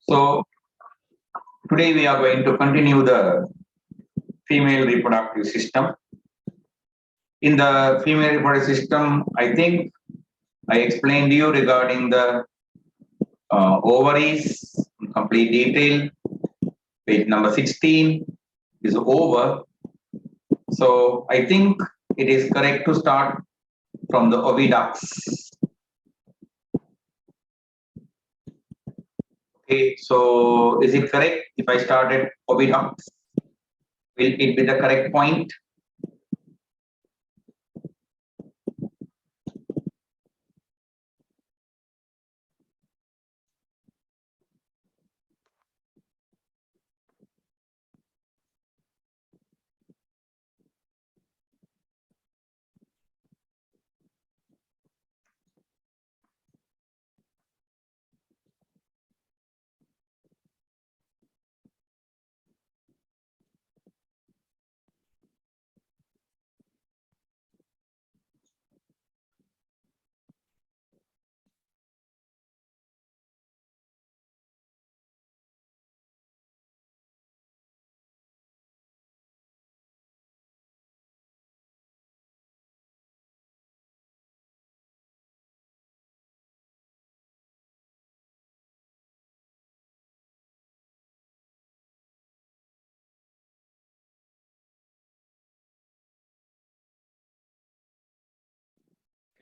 So today we are going to continue the female reproductive system. In the female reproductive system, I think I explained to you regarding the ovaries in complete detail. Page number 16 is over. So I think it is correct to start from the oviducts. Okay, so is it correct if I start at oviducts? Will it be the correct point?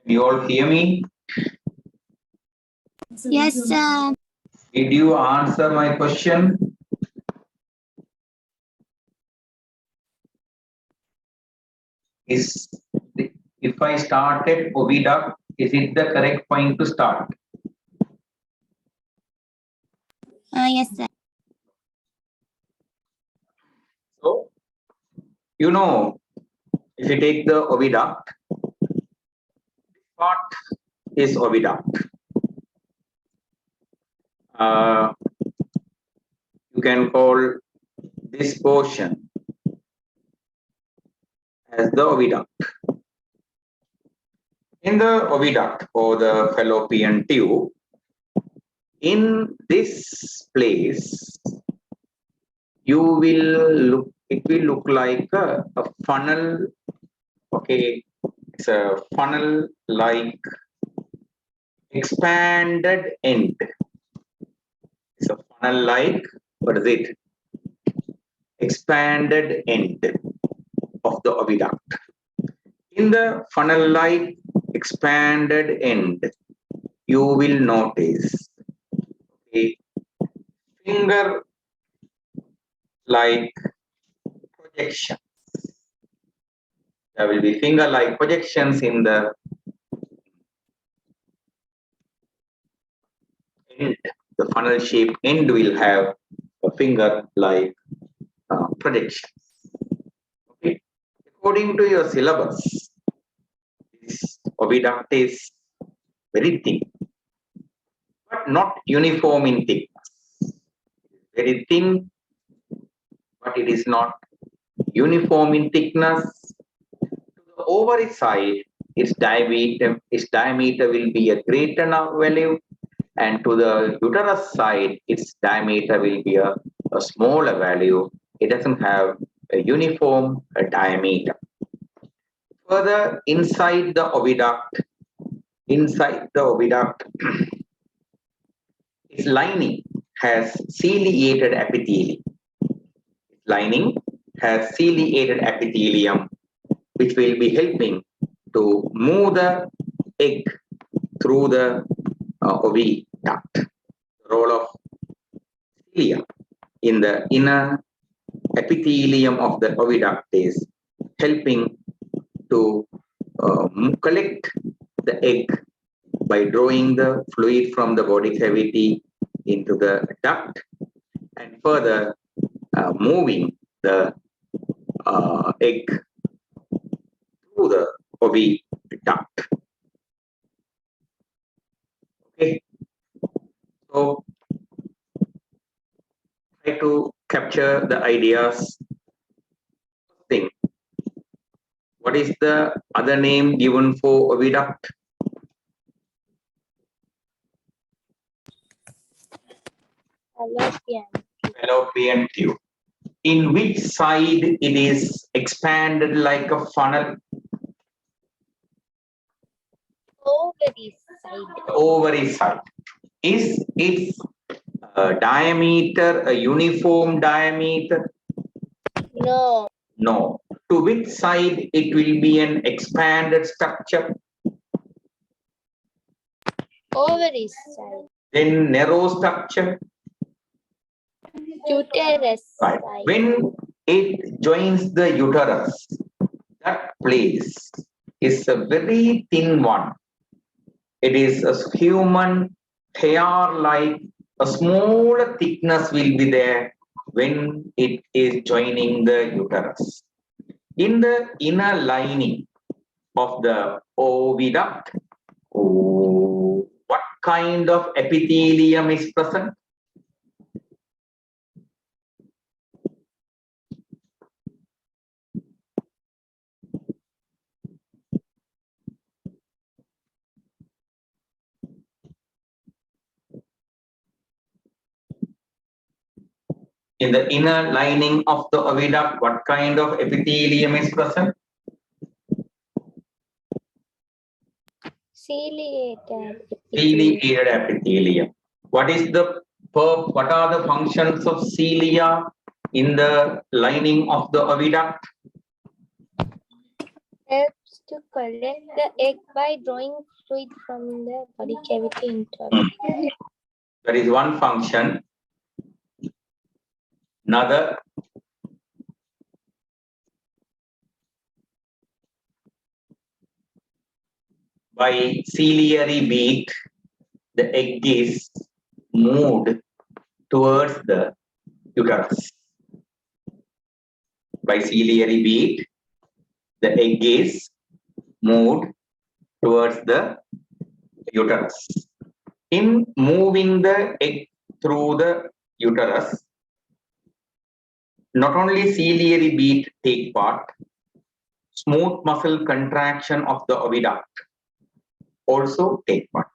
You all hear me? Yes, sir. Did you answer my question? Is if I started oviduct, is it the correct point to start? Yes, sir. So, you know, if you take the oviduct, part is oviduct. You can call this portion as the oviduct. In the oviduct or the fallopian tube, in this place, you will look, it will look like a funnel. Okay, it's a funnel like expanded end. It's a funnel like, what is it? Expanded end of the oviduct. In the funnel like expanded end, you will notice a finger like projection. There will be finger like projections in the end. The funnel shaped end will have a finger like projections. Okay. According to your syllabus, this oviduct is very thin, but not uniform in thickness. Very thin, but it is not uniform in thickness. To the ovary side, its diameter will be a greater value, and to the uterus side, its diameter will be a smaller value. It doesn't have a uniform diameter. Further, inside the oviduct, its lining has ciliated epithelium. Lining has ciliated epithelium, which will be helping to move the egg through the oviduct. The role of cilia in the inner epithelium of the oviduct is helping to collect the egg by drawing the fluid from the body cavity into the duct and further moving the egg through the oviduct. Okay, so try to capture the ideas. Thing. What is the other name given for oviduct? Fallopian. Fallopian tube. In which side it is expanded like a funnel? Ovary side. Ovary side. Is its diameter a uniform diameter? No. No. To which side it will be an expanded structure? Ovary side. Then narrow structure? Uterus Right. side. When it joins the uterus, that place is a very thin one. It is a human hair-like, a smaller thickness will be there when it is joining the uterus. In the inner lining of the oviduct, what kind of epithelium is present? In the inner lining of the oviduct, what kind of epithelium is present? Ciliated. Ciliated epithelium. What are the functions of cilia in the lining of the oviduct? Helps to collect the egg by drawing fluid from the body cavity into it. That is one function. Another, by ciliary beak, the egg is moved towards the uterus. By ciliary beak, the egg is moved towards the uterus. In moving the egg through the uterus, not only ciliary bead take part, smooth muscle contraction of the oviduct also take part.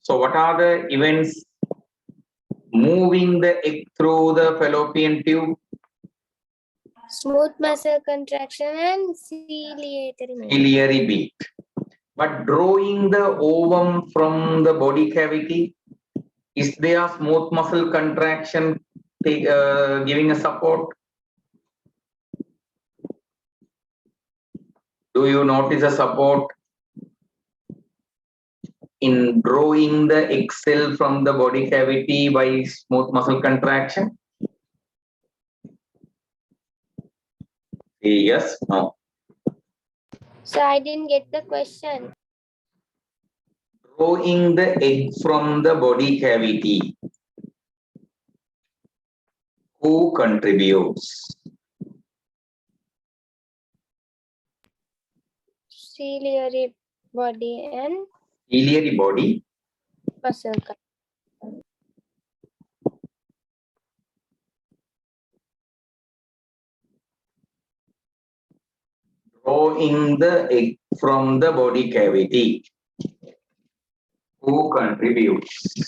So what are the events moving the egg through the fallopian tube? Smooth muscle contraction and ciliary movement. Ciliary bead. But drawing the ovum from the body cavity, is there smooth muscle contraction giving a support? Do you notice a support in drawing the egg cell from the body cavity by smooth muscle contraction? Yes, no. So I didn't get the question. Drawing the egg from the body cavity, who contributes? Ciliary body and Ciliary body, muscle. drawing the egg from the body cavity, who contributes?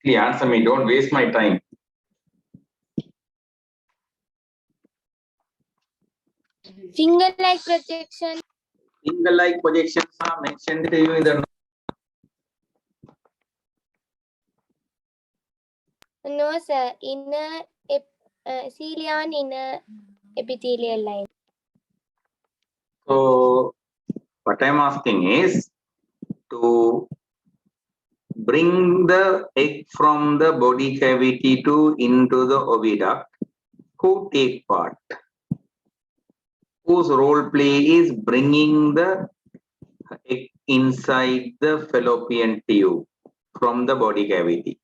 Please answer me, don't waste my time. Finger-like projection. Finger-like projections are mentioned to you in the No, sir. Inner cilia and inner epithelial line. So what I'm asking is to bring the egg from the body cavity to into the oviduct. Who take part? Whose role play is bringing the egg inside the fallopian tube from the body cavity?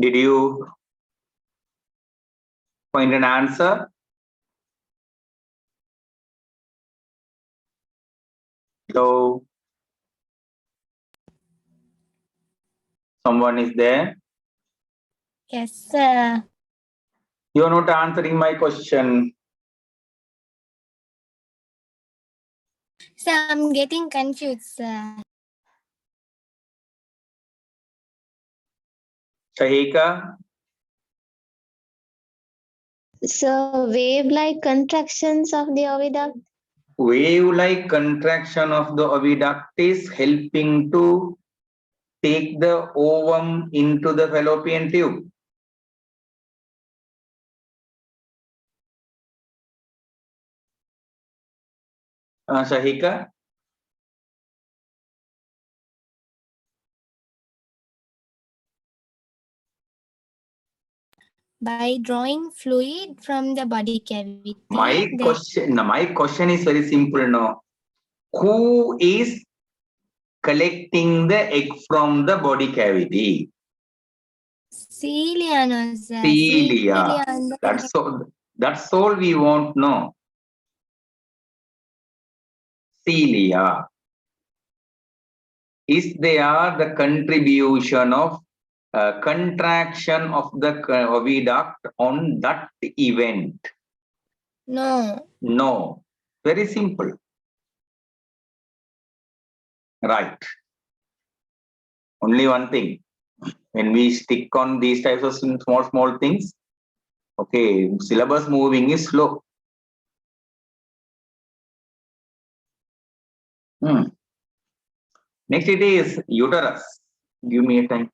Did you find an answer? So, someone is there? Yes, sir. You are not answering my question. So I'm getting confused, sir. Shahika, So wave-like contractions of the oviduct. wave-like contraction of the oviduct is helping to take the ovum into the fallopian tube. Shahika, By drawing fluid from the body cavity. my question is very simple now. Who is collecting the egg from the body cavity? Cilia, no, sir. Cilia. and the- That's all we want know. Cilia. Is there the contribution of contraction of the oviduct on that event? No. No. Very simple. Right. Only one thing. When we stick on these types of small things, okay, syllabus moving is slow. Next it is uterus. Give me a time.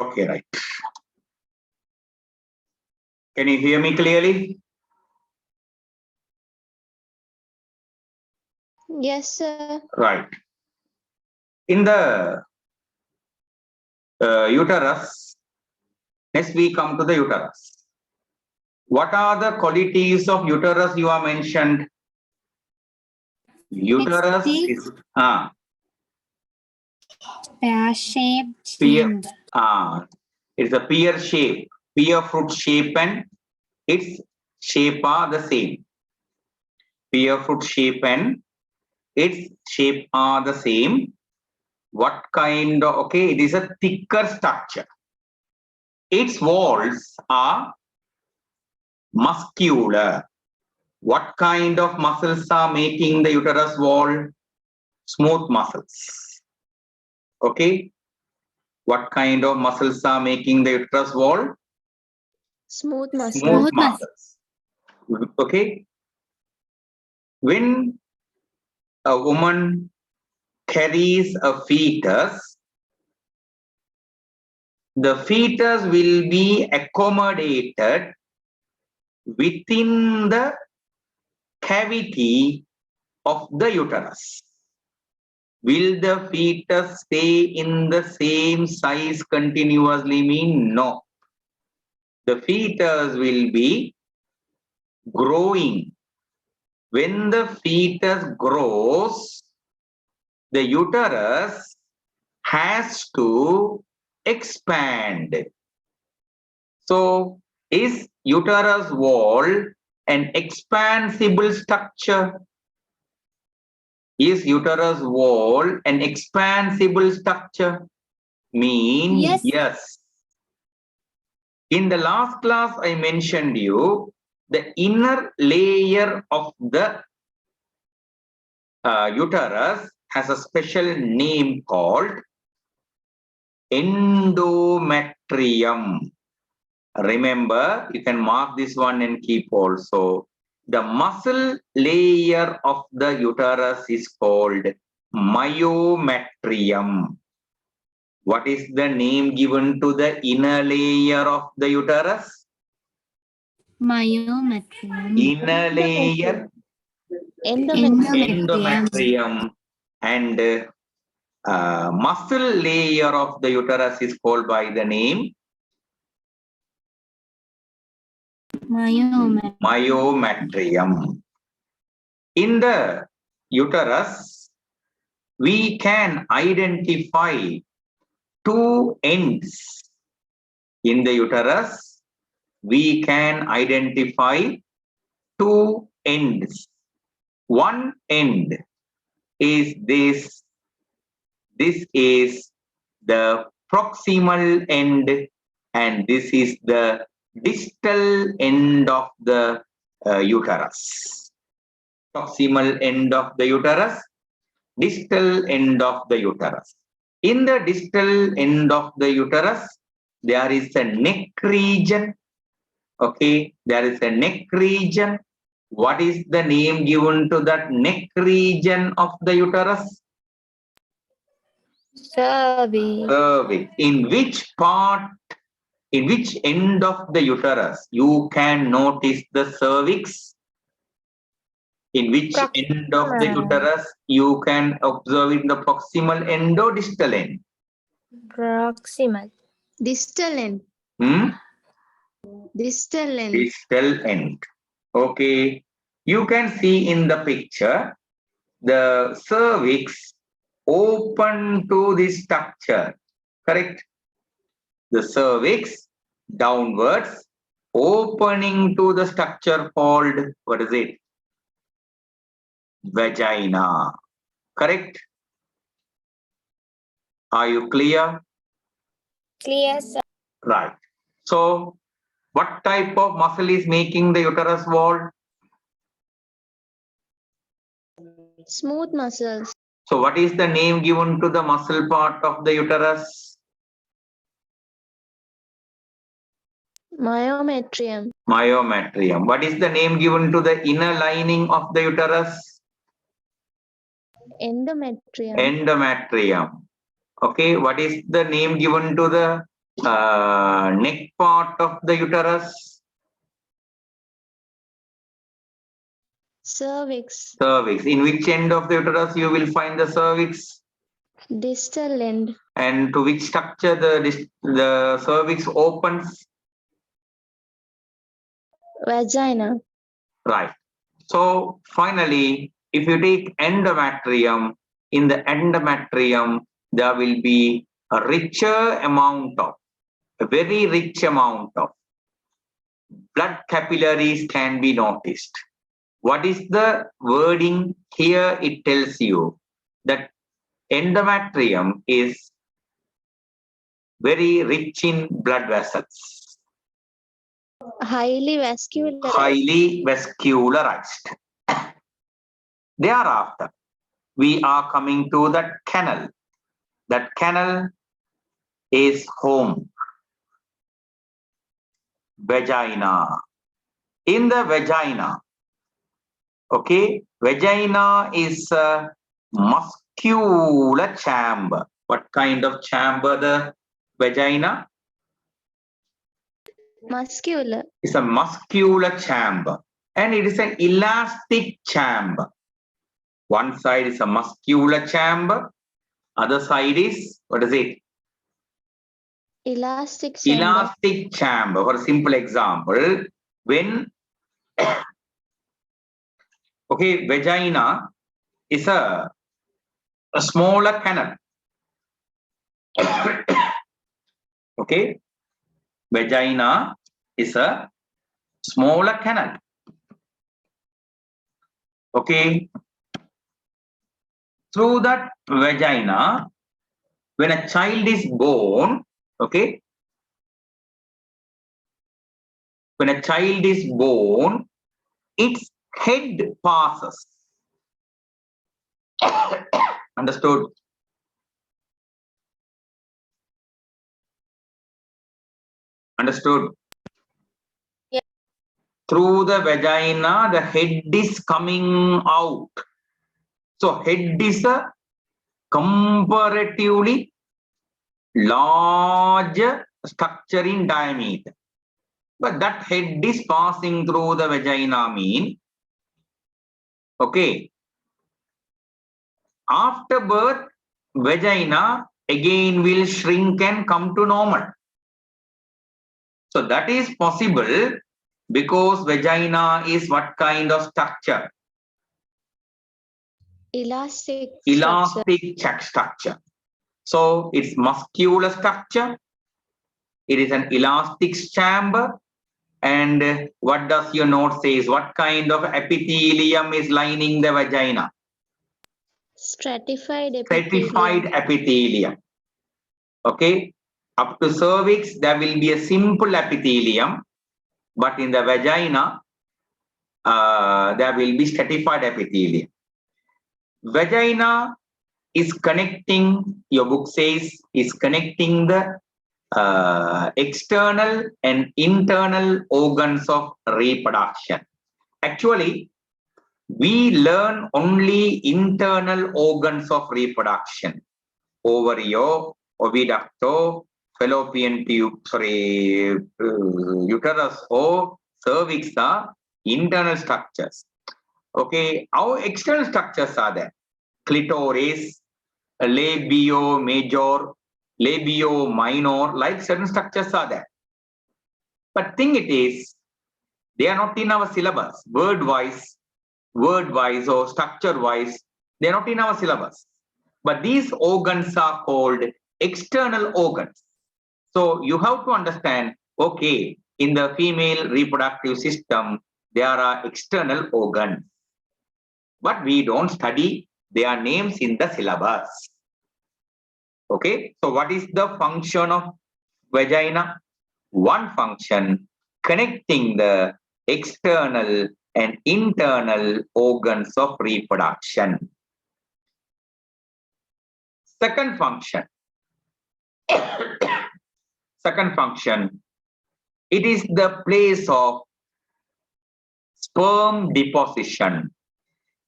Okay, right. Can you hear me clearly? Yes, sir. Right. In the uterus, next we come to the uterus. What are the qualities of uterus you are mentioned? Uterus thick. is Pear-shaped pear. chamber. It's a pear shape, pear fruit shape, and its shape are the same. pear fruit shape and its shape are the same. What kind of, okay, it is a thicker structure. Its walls are muscular. What kind of muscles are making the uterus wall? Smooth muscles. Okay. What kind of muscles are making the uterus wall? Smooth muscle. Smooth Smooth muscle. muscles. Okay. When a woman carries a fetus, the fetus will be accommodated within the cavity of the uterus. Will the fetus stay in the same size continuously? Mean no. The fetus will be growing. When the fetus grows, the uterus has to expand. So, is uterus wall an expansible structure? Is uterus wall an expansible structure? Mean Yes. yes. In the last class, I mentioned you the inner layer of the uterus has a special name called endometrium. Remember, you can mark this one and keep also. The muscle layer of the uterus is called myometrium. What is the name given to the inner layer of the uterus? Myometrium. Inner layer, Endometrium. endometrium, and muscle layer of the uterus is called by the name myometrium. In the uterus, we can identify two ends. In the uterus, we can identify two ends. One end is this. This is the proximal end, and this is the distal end of the uterus. Proximal end of the uterus, distal end of the uterus. In the distal end of the uterus, there is a neck region. Okay, there is a neck region. What is the name given to that neck region of the uterus? Cervix. Cervix. In which part, in which end of the uterus you can notice the cervix? In which end of the Proximal. uterus you can observe in the proximal end or distal end? Proximal. Distal end. Distal end. Distal end. Okay. You can see in the picture the cervix open to this structure. Correct? The cervix downwards opening to the structure called, what is it? Vagina. Correct? Are you clear? Clear, sir. Right. So, what type of muscle is making the uterus wall? Smooth muscles. So, what is the name given to the muscle part of the uterus? Myometrium. Myometrium. What is the name given to the inner lining of the uterus? Endometrium. Endometrium. Okay. What is the name given to the neck part of the uterus? Cervix. Cervix. In which end of the uterus you will find the cervix? Distal end. And to which structure the cervix opens? Vagina. Right. So finally, if you take endometrium, in the endometrium, there will be a richer amount of, a very rich amount of blood capillaries can be noticed. What is the wording here? It tells you that endometrium is very rich in blood vessels, Highly vascular. highly vascularized. Thereafter, we are coming to that canal. That canal is home, vagina. In the vagina, okay, vagina is a muscular chamber. What kind of chamber the vagina? Muscular. It's a muscular chamber, and it is an elastic chamber. One side is a muscular chamber, other side is, what is it? Elastic chamber. Elastic chamber. For a simple example, when okay, vagina is a smaller canal. Okay, vagina is a smaller canal. Okay, through that vagina, when a child is born, okay, when a child is born, its head passes. Understood? Understood? Yeah. Through the vagina, the head is coming out. So head is a comparatively large structure in diameter. But that head is passing through the vagina mean, okay, after birth, vagina again will shrink and come to normal. So that is possible because vagina is what kind of structure? Elastic. Elastic structure. So it's muscular structure. It is an elastic chamber. And what does your note says? What kind of epithelium is lining the vagina? Stratified epithelium. Stratified epithelium. Okay. Up to cervix, there will be a simple epithelium. But in the vagina, there will be stratified epithelium. Vagina is connecting, your book says, is connecting the external and internal organs of reproduction. Actually, we learn only internal organs of reproduction. Ovario, oviducto, fallopian tube, uterus or cervix are internal structures. Okay, our external structures are there. Clitoris, labio major, labio minor, like certain structures are there. But thing it is, they are not in our syllabus, word-wise or structure-wise, they are not in our syllabus. But these organs are called external organs. So you have to understand, okay, in the female reproductive system, there are external organs. But we don't study their names in the syllabus. Okay, so what is the function of vagina? One function, connecting the external and internal organs of reproduction. Second function, it is the place of sperm deposition.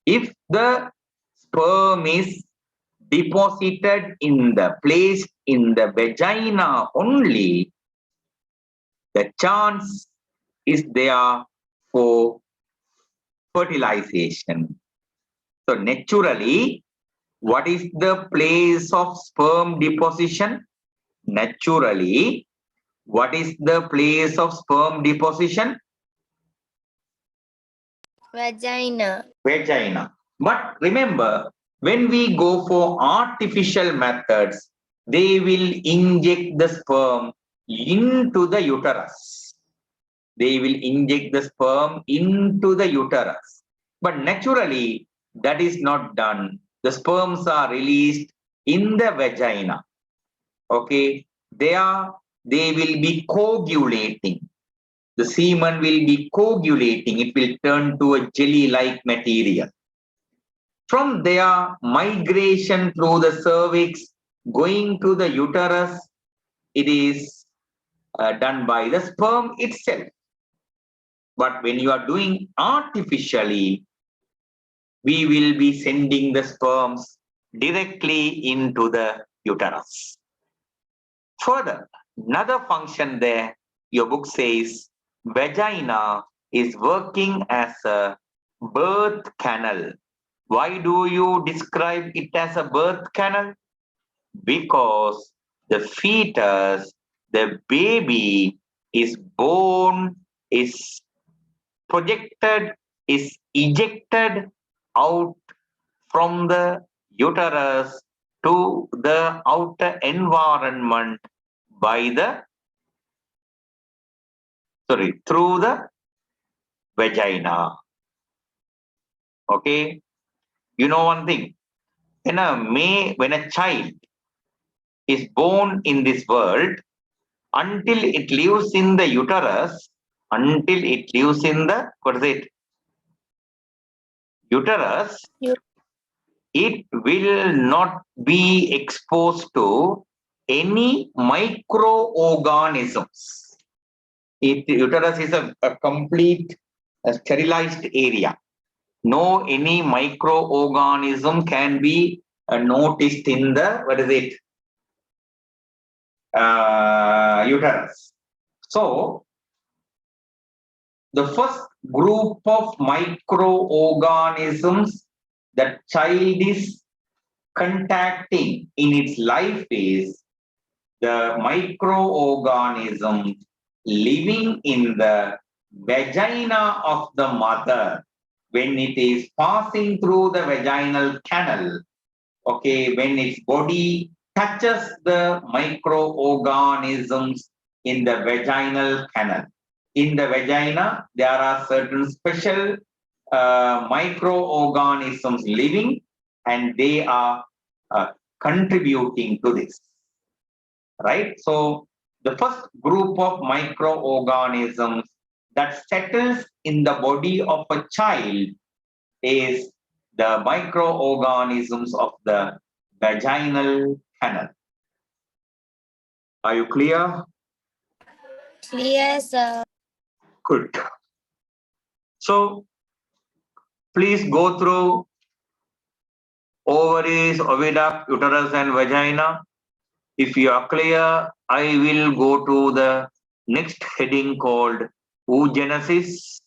If the sperm is deposited in the place in the vagina only, the chance is there for fertilization. So naturally, what is the place of sperm deposition? Naturally, what is the place of sperm deposition? Vagina. Vagina. But remember, when we go for artificial methods, they will inject the sperm into the uterus. They will inject the sperm into the uterus. But naturally, that is not done. The sperms are released in the vagina. Okay, they will be coagulating. The semen will be coagulating. It will turn to a jelly-like material. From there, migration through the cervix, going to the uterus, it is done by the sperm itself. But when you are doing artificially, we will be sending the sperms directly into the uterus. Further, another function there, your book says, vagina is working as a birth canal. Why do you describe it as a birth canal? Because the fetus, the baby is born, is projected, is ejected out from the uterus to the outer environment through the vagina. Okay, you know one thing, when a child is born in this world, until it lives in the uterus, uterus, it will not be exposed to any microorganisms. Uterus is a complete sterilized area. No any microorganism can be noticed in the uterus. So the first group of microorganisms that child is contacting in its life is the microorganism living in the vagina of the mother when it is passing through the vaginal canal. Okay, when its body touches the microorganisms in the vaginal canal. In the vagina, there are certain special microorganisms living, and they are contributing to this. Right? So the first group of microorganisms that settles in the body of a child is the microorganisms of the vaginal canal. Are you clear? Clear, sir. Good. So please go through ovaries, oviduct, uterus, and vagina. If you are clear, I will go to the next heading called oogenesis.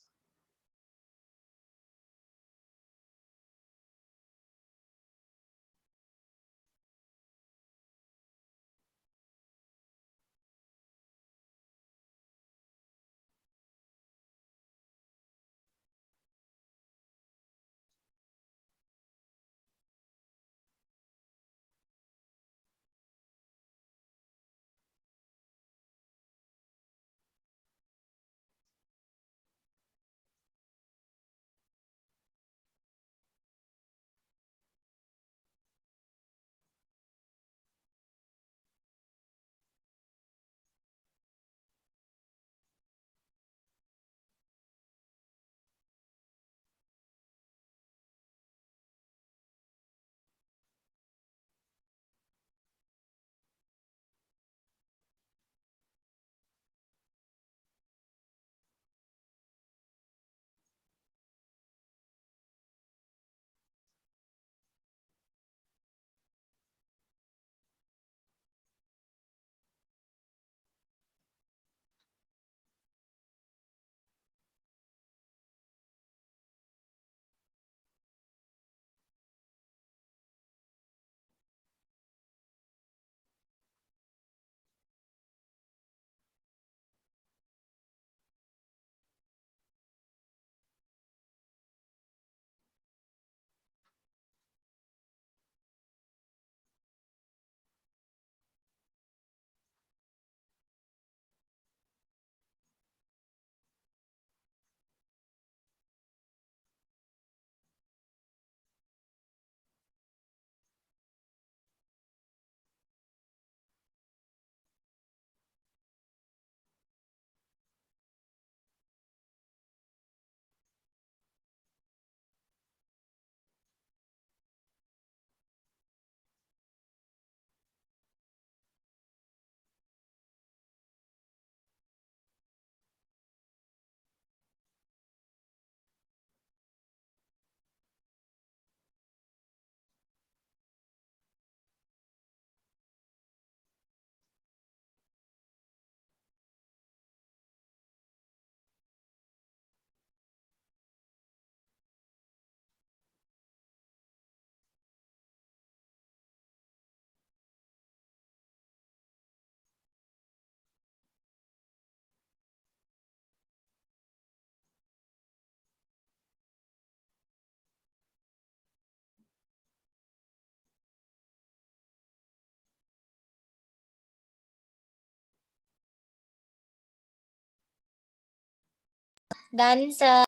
Done, sir.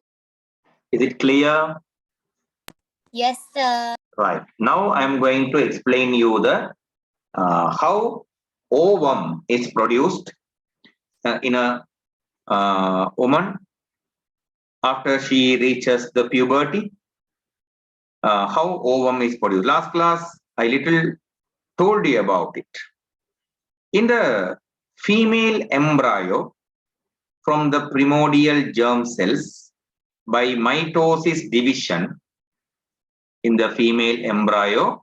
Is it clear? Yes, sir. Right. Now I am going to explain you the how ovum is produced in a woman after she reaches the puberty. How ovum is produced. Last class I little told you about it. In the female embryo, from the primordial germ cells by mitosis division in the female embryo,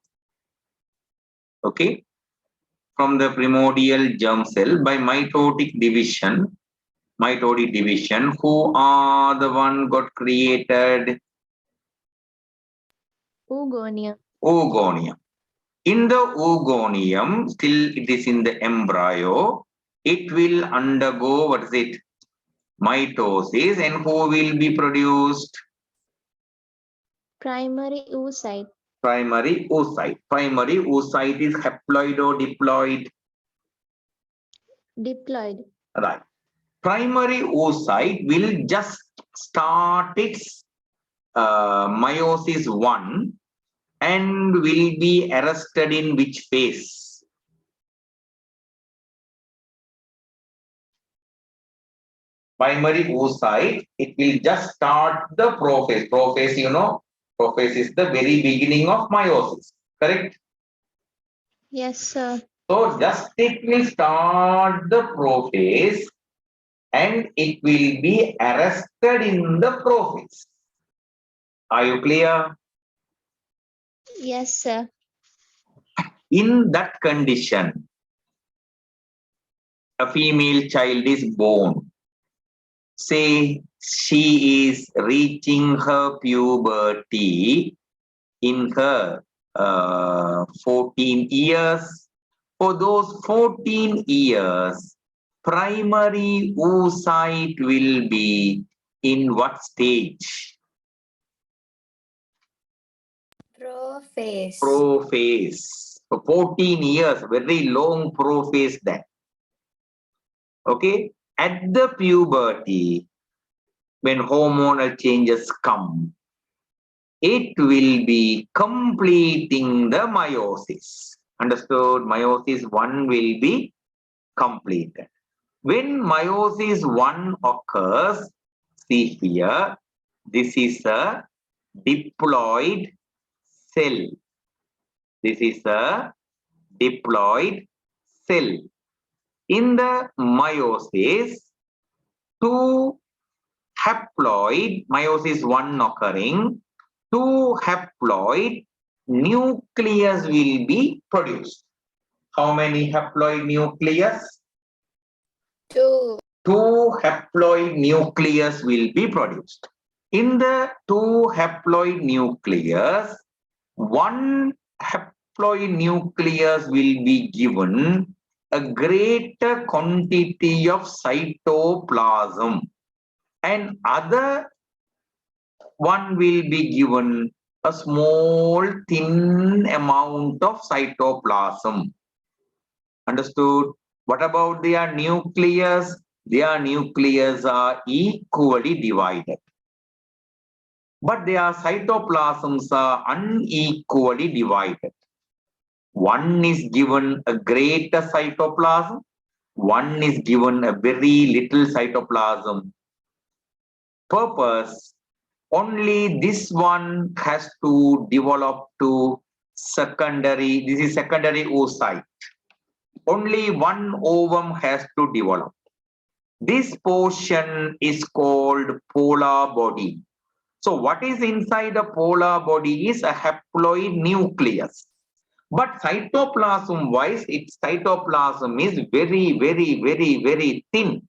okay, from the primordial germ cell by mitotic division, who are the one got created? Oogonia. Oogonium. In the oogonium, still it is in the embryo, it will undergo, what is it? Mitosis, and who will be produced? Primary oocyte. Primary oocyte. Primary oocyte is haploid or diploid? Diploid. Right. Primary oocyte will just start its meiosis 1 and will be arrested in which phase? Primary oocyte, it will just start the prophase. Prophase, you know, prophase is the very beginning of meiosis, correct? Yes, sir. So just it will start the prophase and it will be arrested in the prophase. Are you clear? Yes, sir. In that condition, a female child is born. Say she is reaching her puberty in her 14 years. For those 14 years, primary oocyte will be in what stage? Prophase. Prophase. For 14 years, very long prophase then. Okay, at the puberty, when hormonal changes come, it will be completing the meiosis. Understood? Meiosis 1 will be completed. When meiosis 1 occurs, see here, this is a diploid cell. This is a diploid cell. In the meiosis, two haploid, meiosis 1 occurring, two haploid nucleus will be produced. How many haploid nucleus? 2. Two haploid nucleus will be produced. In the two haploid nucleus, one haploid nucleus will be given a greater quantity of cytoplasm, and other one will be given a small thin amount of cytoplasm. Understood? What about their nucleus? Their nucleus are equally divided, but their cytoplasms are unequally divided. One is given a greater cytoplasm, one is given a very little cytoplasm. Purpose, only this one has to develop to secondary, this is secondary oocyte. Only one ovum has to develop. This portion is called polar body. So what is inside the polar body is a haploid nucleus. But cytoplasm wise, its cytoplasm is very thin.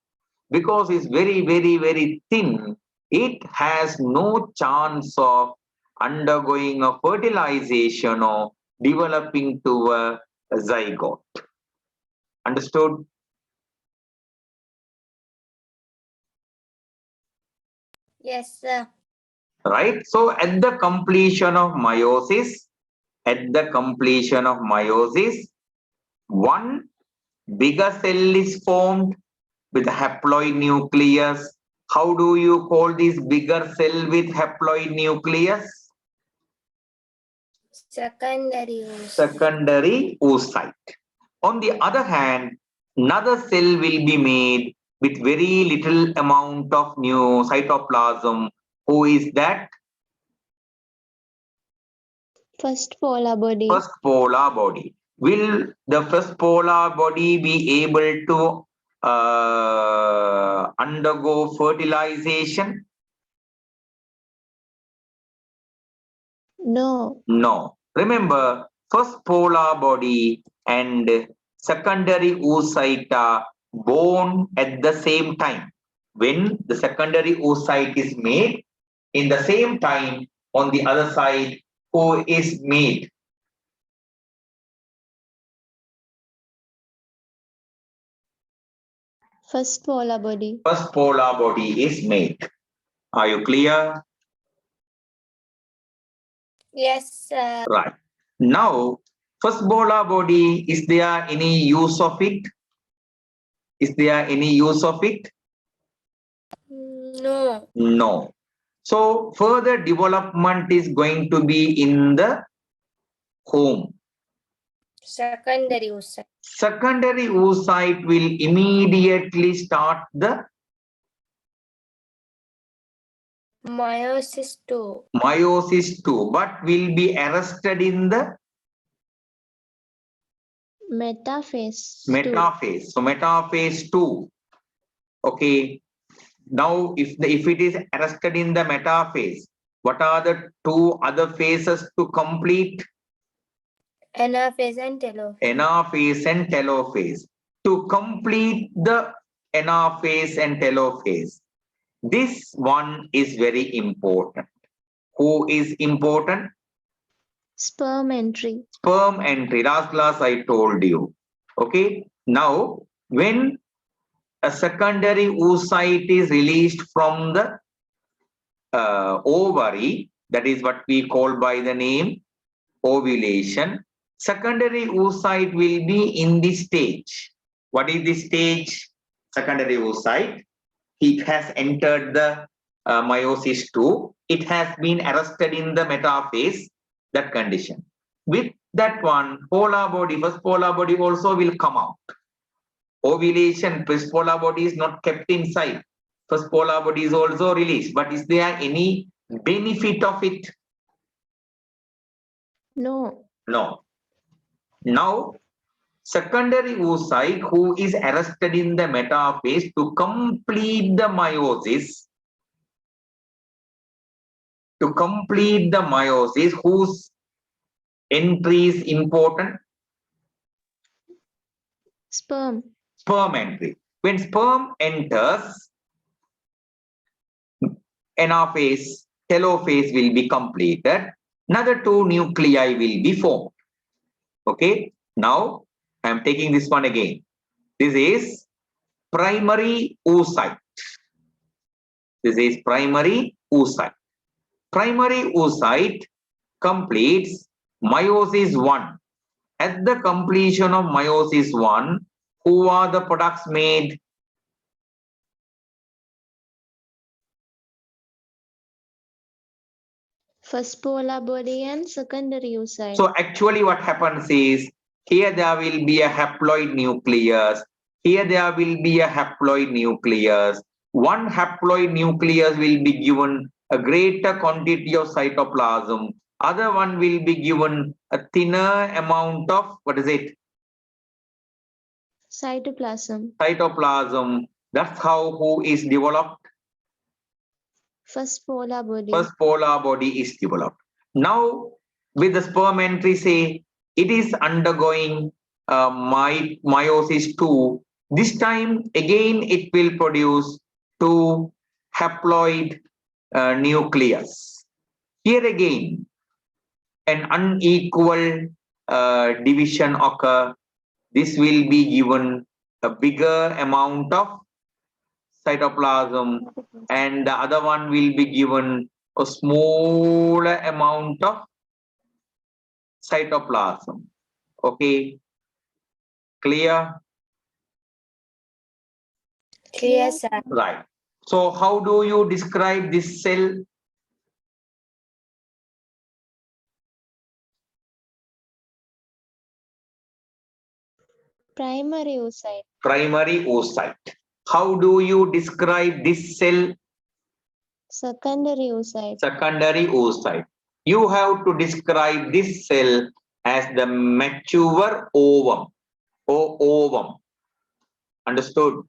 Because it's very thin, it has no chance of undergoing a fertilization or developing to a zygote. Understood? Yes, sir. Right? So at the completion of meiosis, one bigger cell is formed with a haploid nucleus, How do you call this bigger cell with haploid nucleus? Secondary oocyte. Secondary oocyte. On the other hand, another cell will be made with very little amount of new cytoplasm. Who is that? First polar body. First polar body. Will the first polar body be able to undergo fertilization? No. No. Remember, first polar body and secondary oocyte are born at the same time. When the secondary oocyte is made, in the same time, on the other side, who is made? First polar body. First polar body is made. Are you clear? Yes, sir. Right. Now, first polar body, is there any use of it? Is there any use of it? No. No. So further development is going to be in the home. Secondary oocyte. Secondary oocyte will immediately start the Meiosis 2. meiosis 2, but will be arrested in the Metaphase. metaphase. So metaphase 2. Okay. Now, if it is arrested in the metaphase, what are the two other phases to complete? Anaphase and telophase. Anaphase and telophase. To complete the anaphase and telophase, this one is very important. Who is important? Sperm entry. Sperm entry. Last class I told you. Okay. Now, when a secondary oocyte is released from the ovary, that is what we call by the name ovulation. Secondary oocyte will be in this stage. What is this stage? Secondary oocyte. It has entered the meiosis 2. It has been arrested in the metaphase, that condition. With that one, polar body, first polar body also will come out. Ovulation, first polar body is not kept inside. First polar body is also released. But is there any benefit of it? No. No. Now, secondary oocyte who is arrested in the metaphase to complete the meiosis, whose entry is important? Sperm. Sperm entry. When sperm enters, anaphase, telophase will be completed. Another two nuclei will be formed. Okay. Now, I am taking this one again. This is primary oocyte. This is primary oocyte. Primary oocyte completes meiosis 1. At the completion of meiosis 1, who are the products made? First polar body and secondary oocyte. So actually what happens is, here there will be a haploid nucleus. Here there will be a haploid nucleus. One haploid nucleus will be given a greater quantity of cytoplasm. Other one will be given a thinner amount of, what is it? Cytoplasm. Cytoplasm. That's how who is developed? First polar body. First polar body is developed. Now, with the sperm entry, say, it is undergoing meiosis 2. This time, again, it will produce two haploid nucleus. Here again, an unequal division occur. This will be given a bigger amount of cytoplasm, and the other one will be given a smaller amount of cytoplasm. Okay, clear? Clear, sir. Right. So how do you describe this cell? Primary oocyte. Primary oocyte. How do you describe this cell? Secondary oocyte. Secondary oocyte. You have to describe this cell as the mature ovum or ovum. Understood?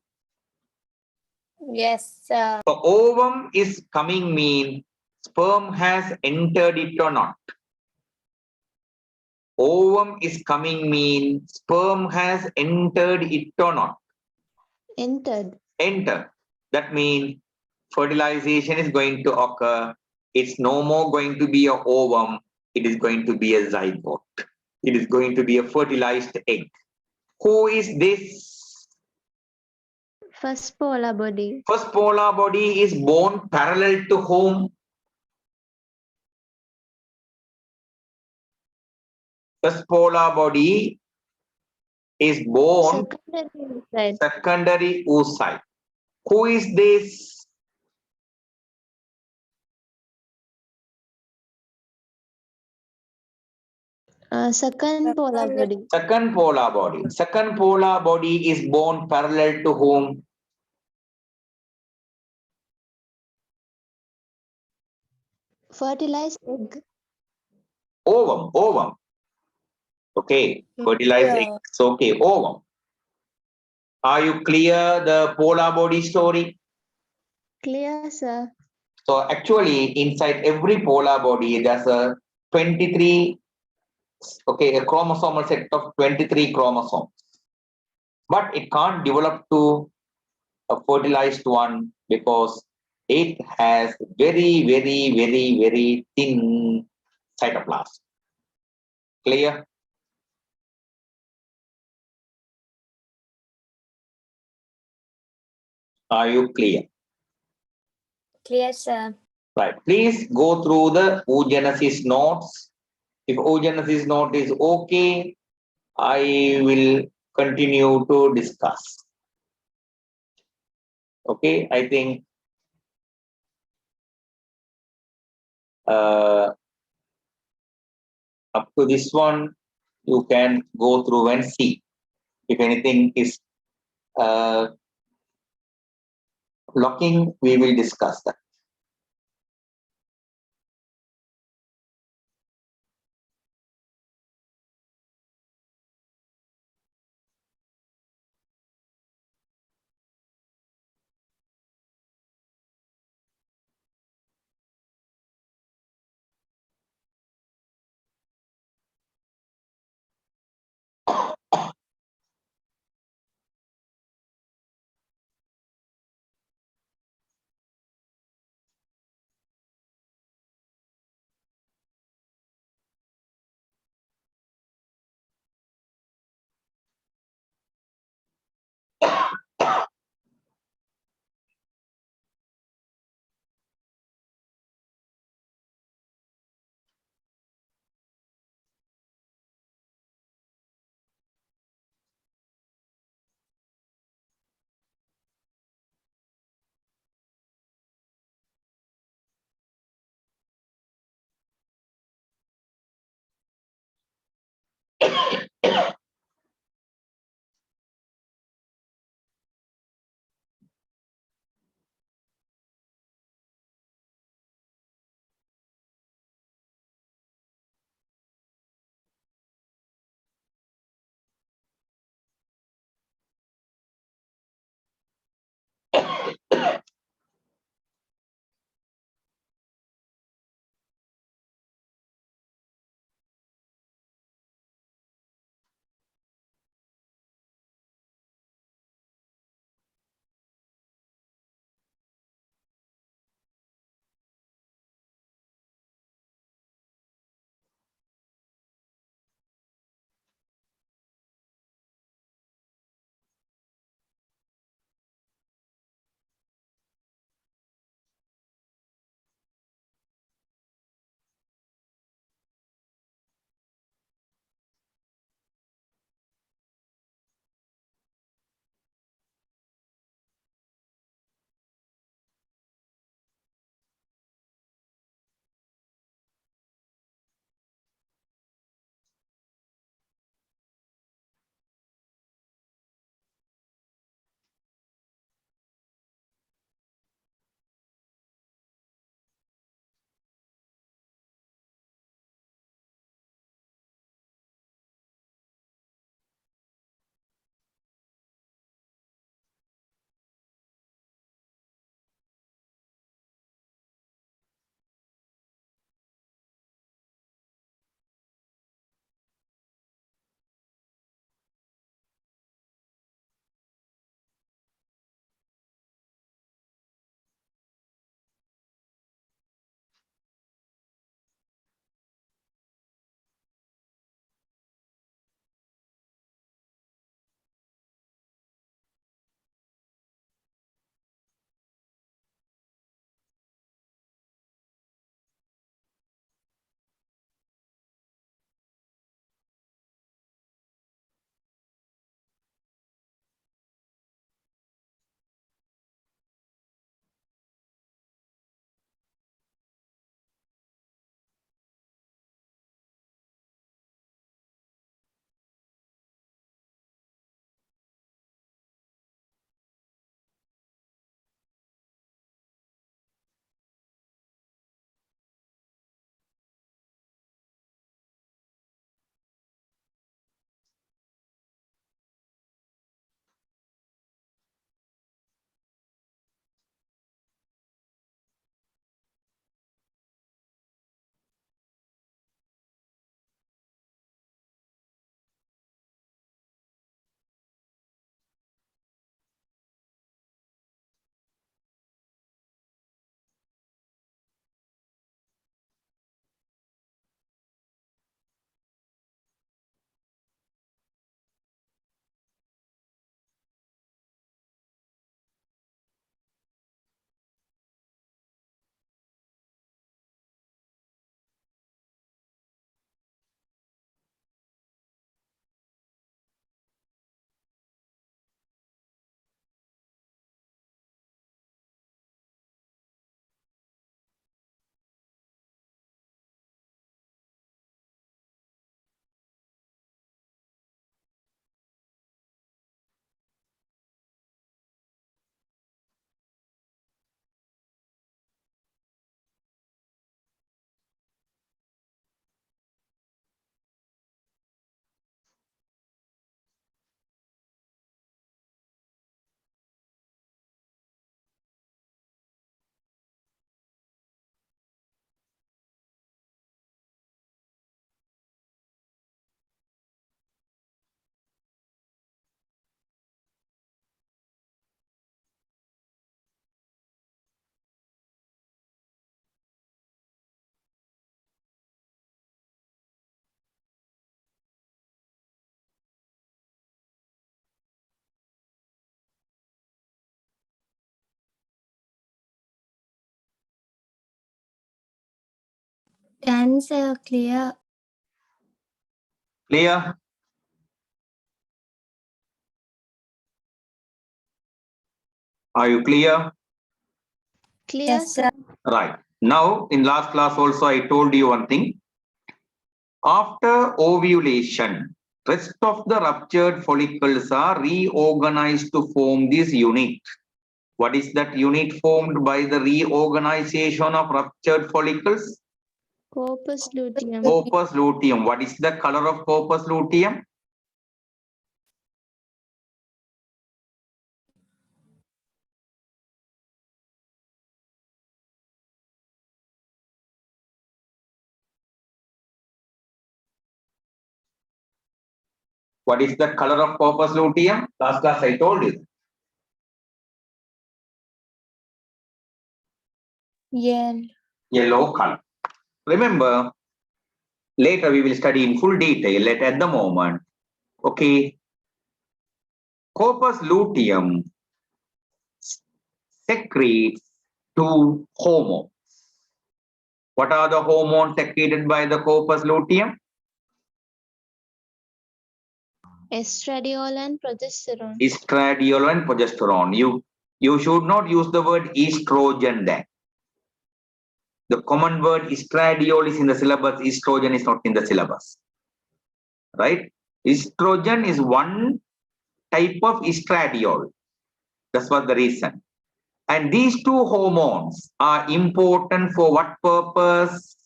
Yes, sir. So ovum is coming mean sperm has entered it or not. Ovum is coming mean sperm has entered it or not. Entered. Enter. That means fertilization is going to occur. It's no more going to be a ovum. It is going to be a zygote. It is going to be a fertilized egg. Who is this? First polar body. First polar body is born parallel to whom? First polar body is born Secondary oocyte. secondary oocyte. Who is this? Second polar body. Second polar body. Second polar body is born parallel to whom? Fertilized egg. Ovum. Ovum. Okay. Fertilized egg. Yeah. So, okay. Ovum. Are you clear the polar body story? Clear, sir. So actually inside every polar body there's a 23, okay, a chromosomal set of 23 chromosomes. But it can't develop to a fertilized one because it has very thin cytoplasm. Clear? Are you clear? Clear, sir. Right. Please go through the oogenesis notes. If oogenesis note is okay, I will continue to discuss. Okay, I think up to this one, you can go through and see if anything is blocking, we will discuss that. Answer clear. Clear? Are you clear? Clear, Yes, sir. Right. Now, in last class also, I told you one thing. After ovulation, rest of the ruptured follicles are reorganized to form this unit. What is that unit formed by the reorganization of ruptured follicles? Corpus luteum. Corpus luteum. What is the color of corpus luteum? What is the color of corpus luteum? Last class I told you. Yellow color. Remember, later we will study in full detail. At the moment, okay, corpus luteum secretes two hormones. What are the hormones secreted by the corpus luteum? Estradiol and progesterone. Estradiol and progesterone. You should not use the word estrogen there. The common word estradiol is in the syllabus, estrogen is not in the syllabus. Right? Estrogen is one type of estradiol. That's what the reason. And these two hormones are important for what purpose?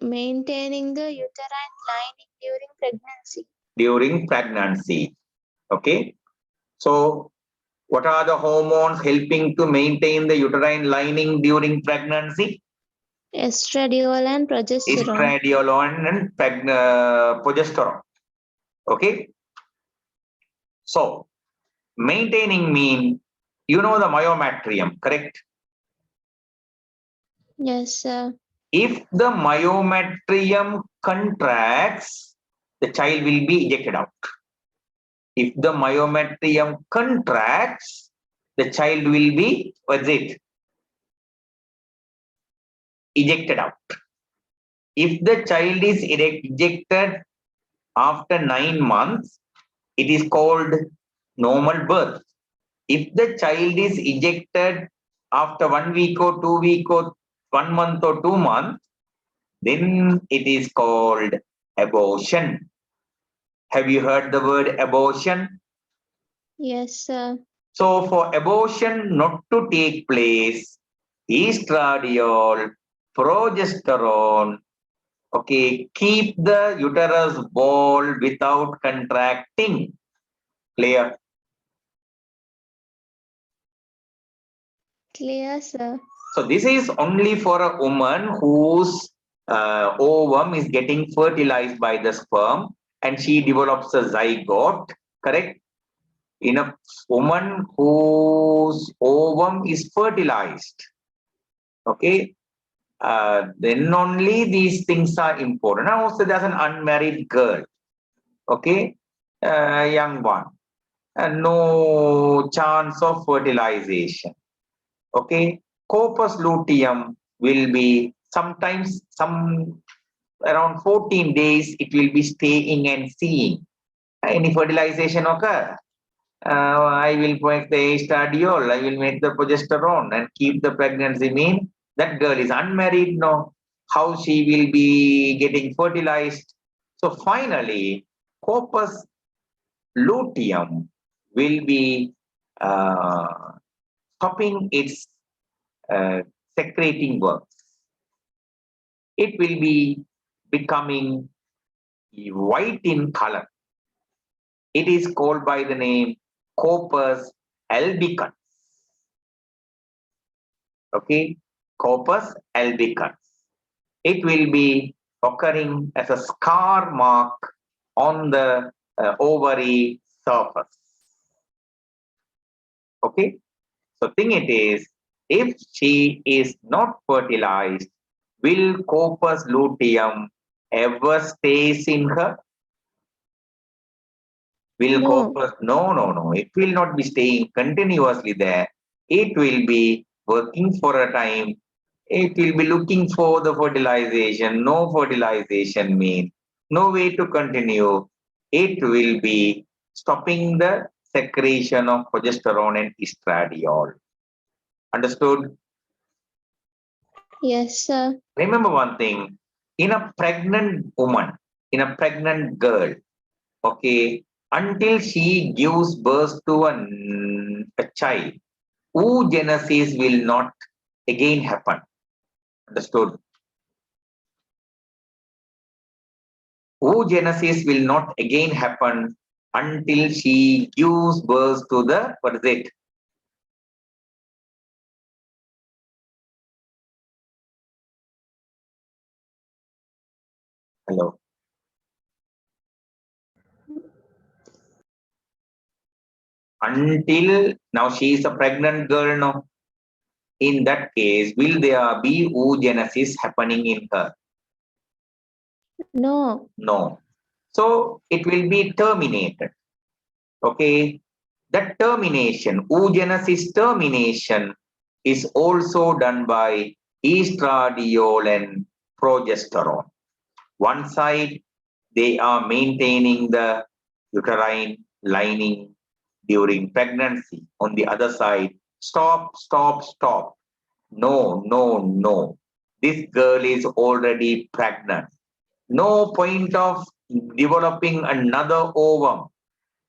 Maintaining the uterine lining during pregnancy. During pregnancy. Okay. So, what are the hormones helping to maintain the uterine lining during pregnancy? Estradiol and progesterone. Estradiol and progesterone. Okay. So, maintaining mean, you know the myometrium, correct? Yes, sir. If the myometrium contracts, the child will be ejected out. If the myometrium contracts, the child will be, what's it? Ejected out. If the child is ejected after 9 months, it is called normal birth. If the child is ejected after 1 week or 2 weeks or 1 month or 2 months, then it is called abortion. Have you heard the word abortion? Yes, sir. So for abortion not to take place, estradiol, progesterone, okay, keep the uterus wall without contracting. Clear? Clear, sir. So this is only for a woman whose ovum is getting fertilized by the sperm and she develops a zygote, correct? In a woman whose ovum is fertilized, okay, then only these things are important. Now also there's an unmarried girl, okay, young one, and no chance of fertilization, okay. Corpus luteum will be sometimes around 14 days it will be staying and seeing. Any fertilization occur? I will make the estradiol, I will make the progesterone and keep the pregnancy. Mean that girl is unmarried, no? How she will be getting fertilized? So finally, corpus luteum will be stopping its secreting works. It will be becoming white in color. It is called by the name corpus albicans. Okay, corpus albicans. It will be occurring as a scar mark on the ovary surface. Okay, so thing it is, if she is not fertilized, will corpus luteum ever stays in her? Will No. corpus? No. It will not be staying continuously there. It will be working for a time, it will be looking for the fertilization. No fertilization means no way to continue. It will be stopping the secretion of progesterone and estradiol. Understood? Yes, sir. Remember one thing, in a pregnant woman, in a pregnant girl, okay, until she gives birth to a child, oogenesis will not again happen. Understood? Oogenesis will not again happen until she gives birth to the, what is it? Hello. Until now she is a pregnant girl now. In that case, will there be oogenesis happening in her? No. No. So it will be terminated. Okay. That termination, oogenesis termination, is also done by estradiol and progesterone. One side, they are maintaining the uterine lining during pregnancy. On the other side, stop, stop, stop. No, no, no. This girl is already pregnant. No point of developing another ovum.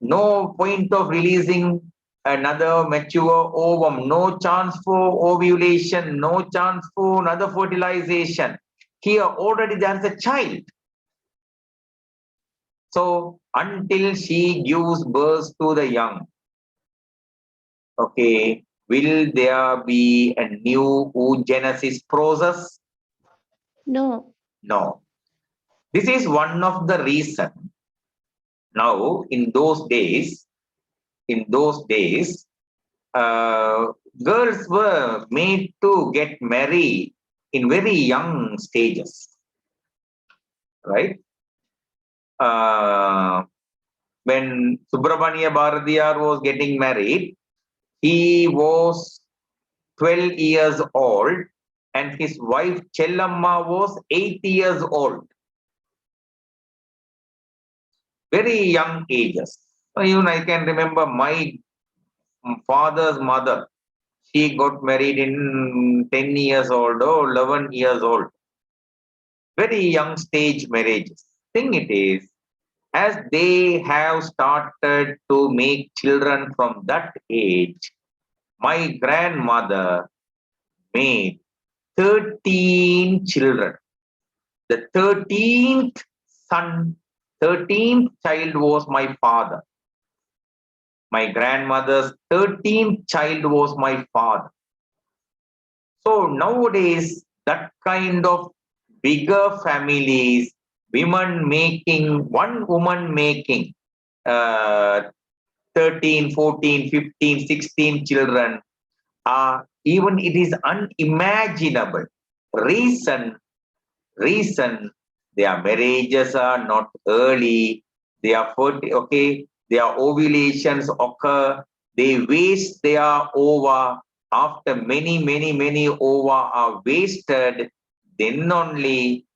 No point of releasing another mature ovum. No chance for ovulation. No chance for another fertilization. Here already there's a child. So until she gives birth to the young, okay, will there be a new oogenesis process? No. No. This is one of the reasons. Now, in those days, girls were made to get married in very young stages, right? When Subramania Bharatiyar was getting married, he was 12 years old and his wife Chellamma was 8 years old. Very young ages. Even I can remember my father's mother. She got married in 10 years old or 11 years old. Very young stage marriages. Thing it is, as they have started to make children from that age, my grandmother made 13 children. The 13th son, 13th child was my father. My grandmother's 13th child was my father. So nowadays, that kind of bigger families, one woman making 13, 14, 15, 16 children, even it is unimaginable. Reason, their marriages are not early, they are 40, okay, their ovulations occur, they waste their ova. After many ova are wasted, then only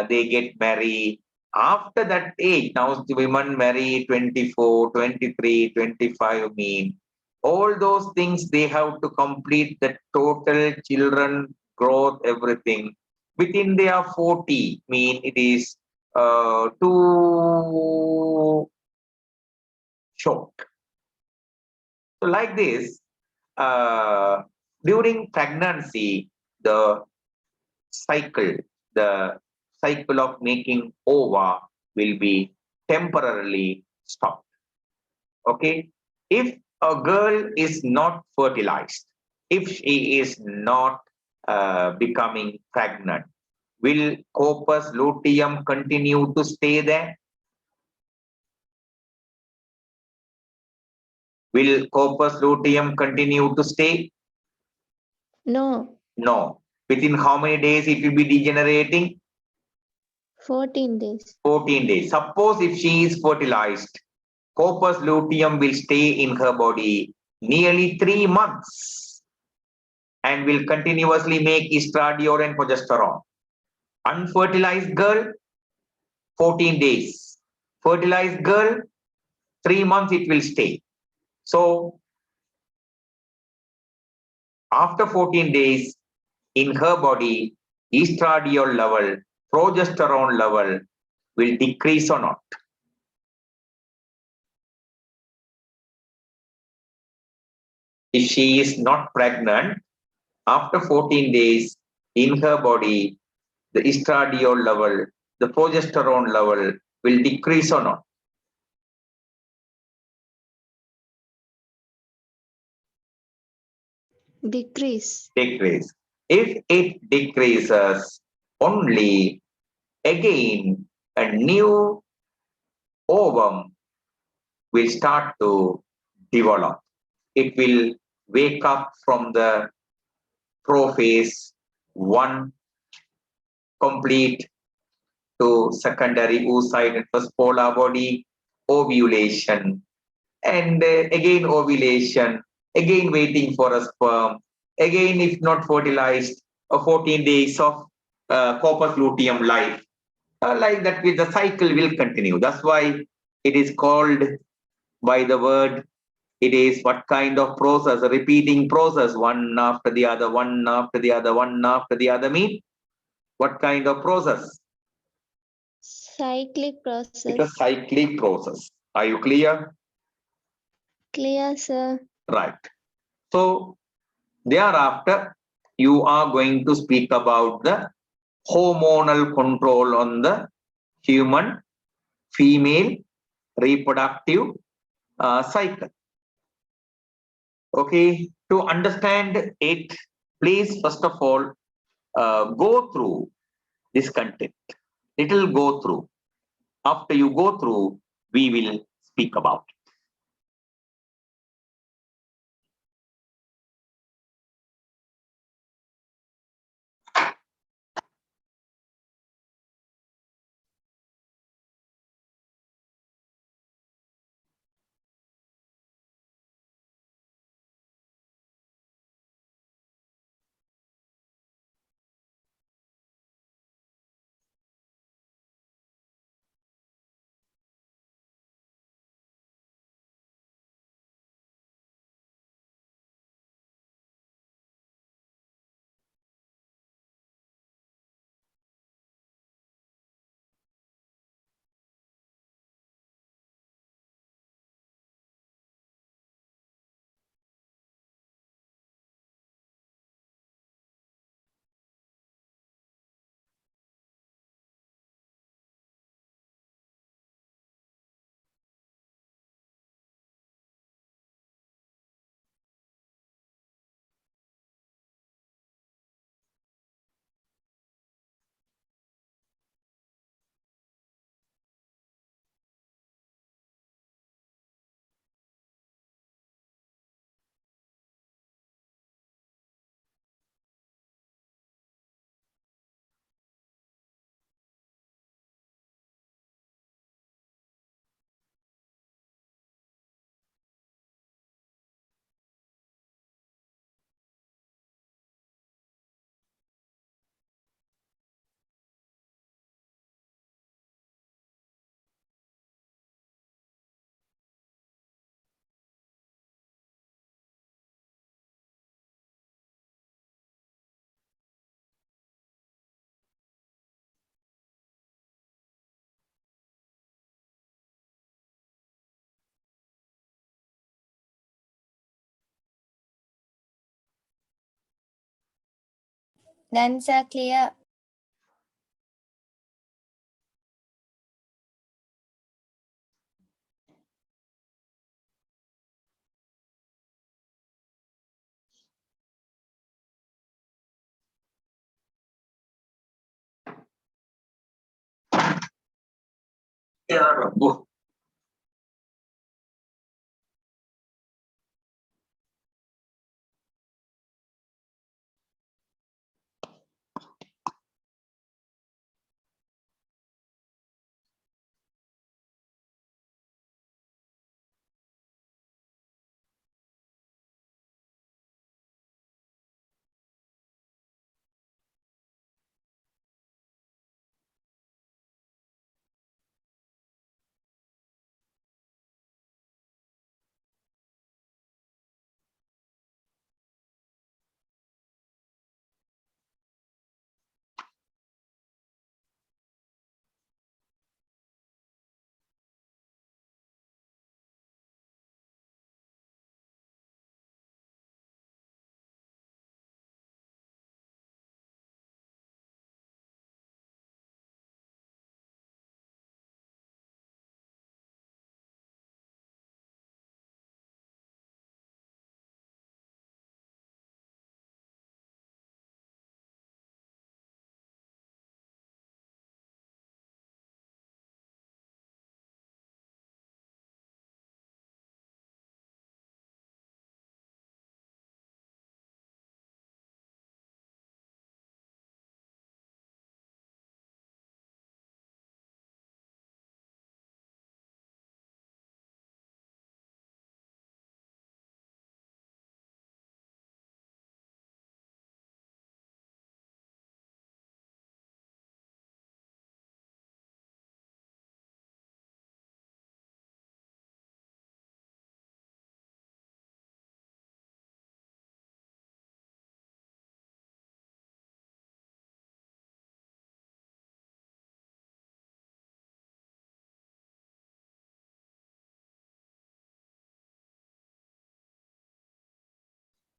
they get married. After that age, now the women marry 24, 23, 25 mean. All those things they have to complete the total children growth, everything. Within their 40, mean it is too short. So like this, during pregnancy, the cycle of making ova will be temporarily stopped. Okay, if a girl is not fertilized, if she is not becoming pregnant, will corpus luteum continue to stay there? Will corpus luteum continue to stay? No. No. Within how many days it will be degenerating? 14 days. 14 days. Suppose if she is fertilized, corpus luteum will stay in her body nearly 3 months. and will continuously make estradiol and progesterone. Unfertilized girl, 14 days. Fertilized girl, 3 months it will stay. So after 14 days, in her body, estradiol level, progesterone level will decrease or not. If she is not pregnant, after 14 days, in her body, the estradiol level, the progesterone level will decrease or not. Decrease. Decrease. If it decreases, only again a new ovum will start to develop. It will wake up from the prophase 1 complete to secondary oocyte and first polar body, ovulation, and again ovulation, again waiting for a sperm, again if not fertilized, 14 days of corpus luteum life. Like that, with the cycle will continue. That's why it is called by the word. It is what kind of process? A repeating process, one after the other, one after the other, one after the other. Mean what kind of process? Cyclic It's a process. cyclic process. Are you clear? Clear, sir. Right. So thereafter, you are going to speak about the hormonal control on the human female reproductive cycle. Okay, to understand it, please first of all go through this content. It will go through. After you go through, we will speak about it. Done, sir. Clear. Yeah.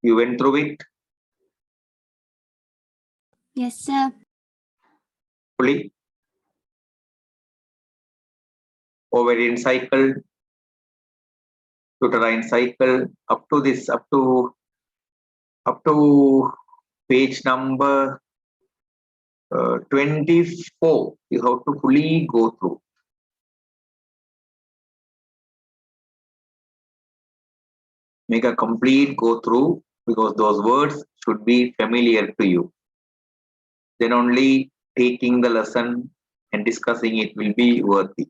You went through it Yes, sir. fully? Ovarian cycle, uterine cycle, up to this, up to page number 24. You have to fully go through. Make a complete go through because those words should be familiar to you. Then only taking the lesson and discussing it will be worthy.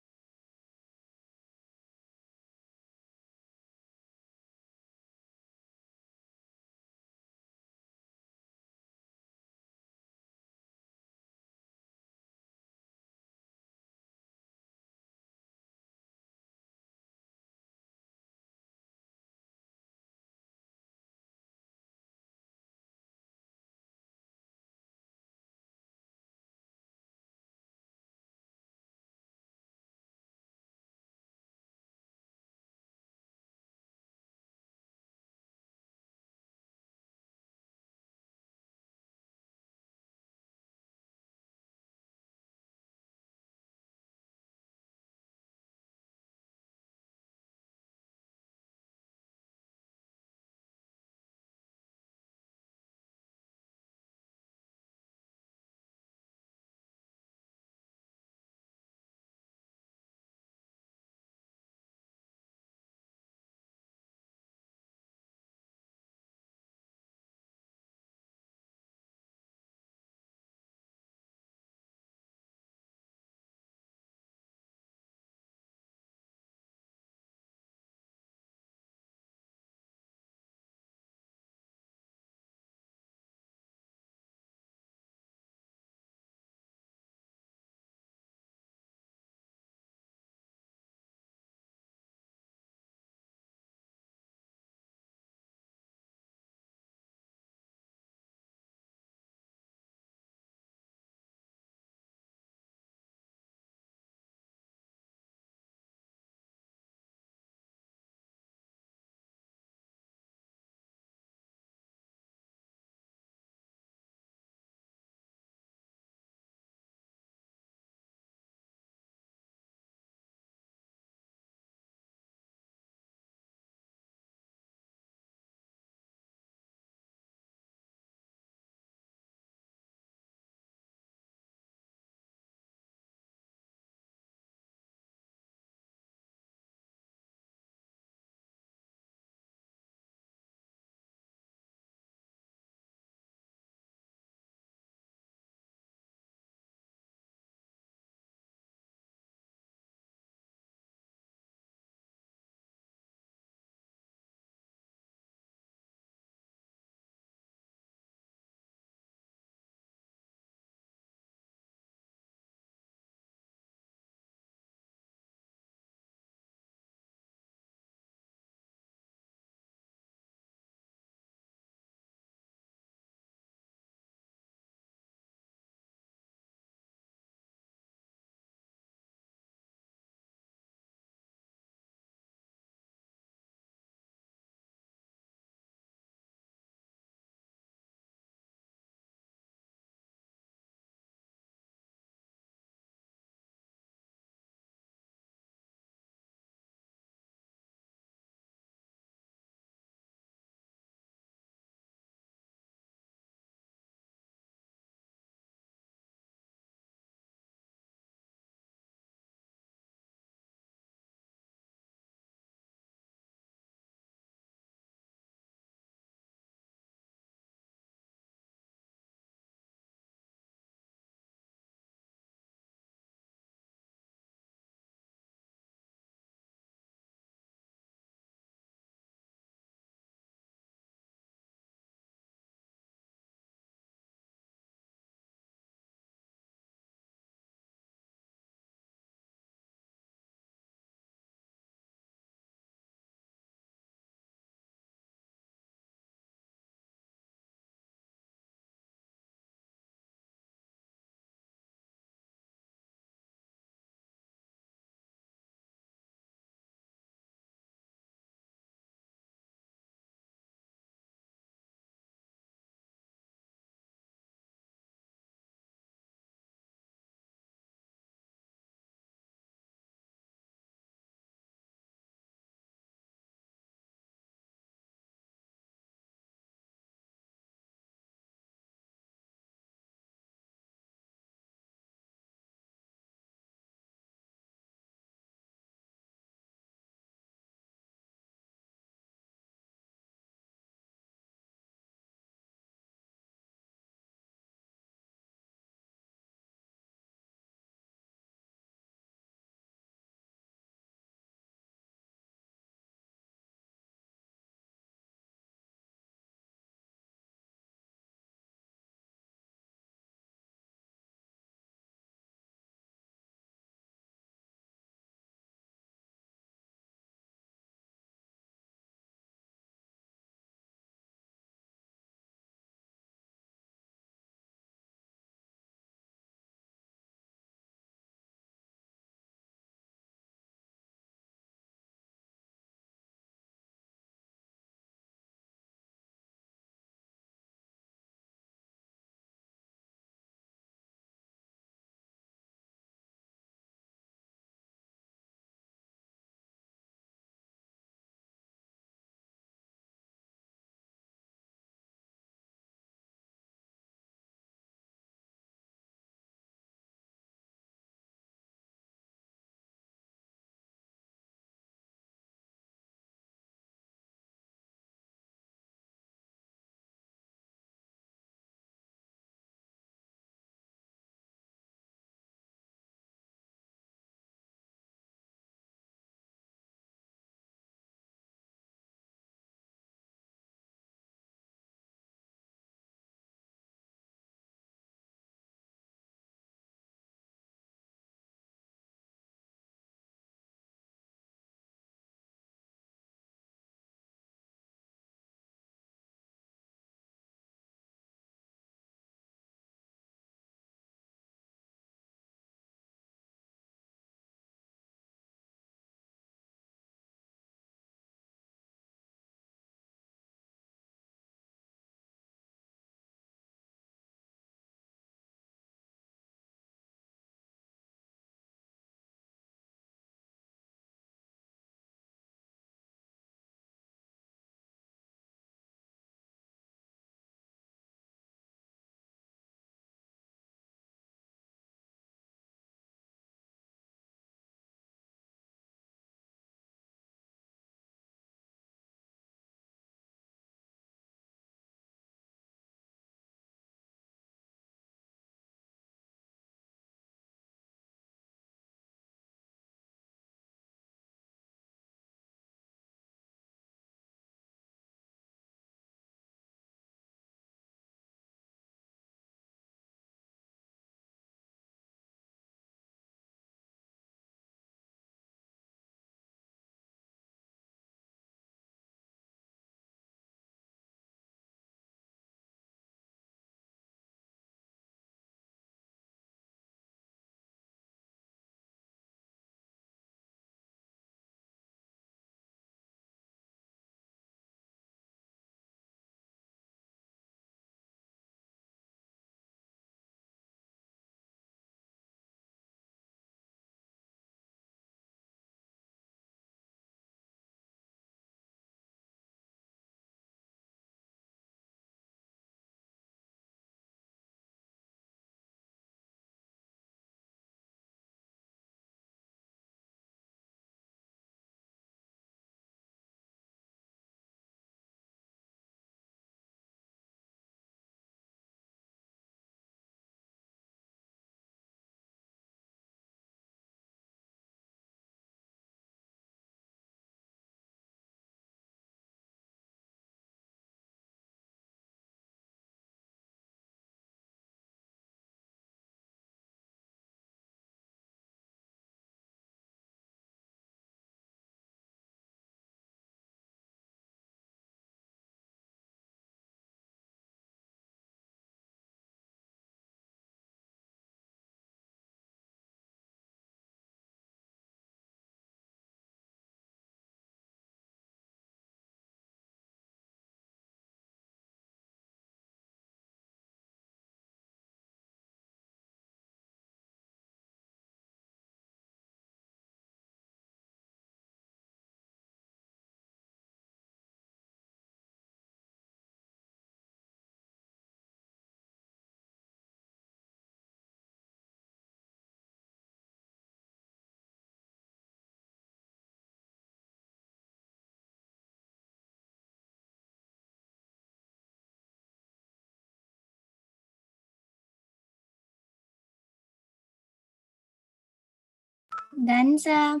Done, sir.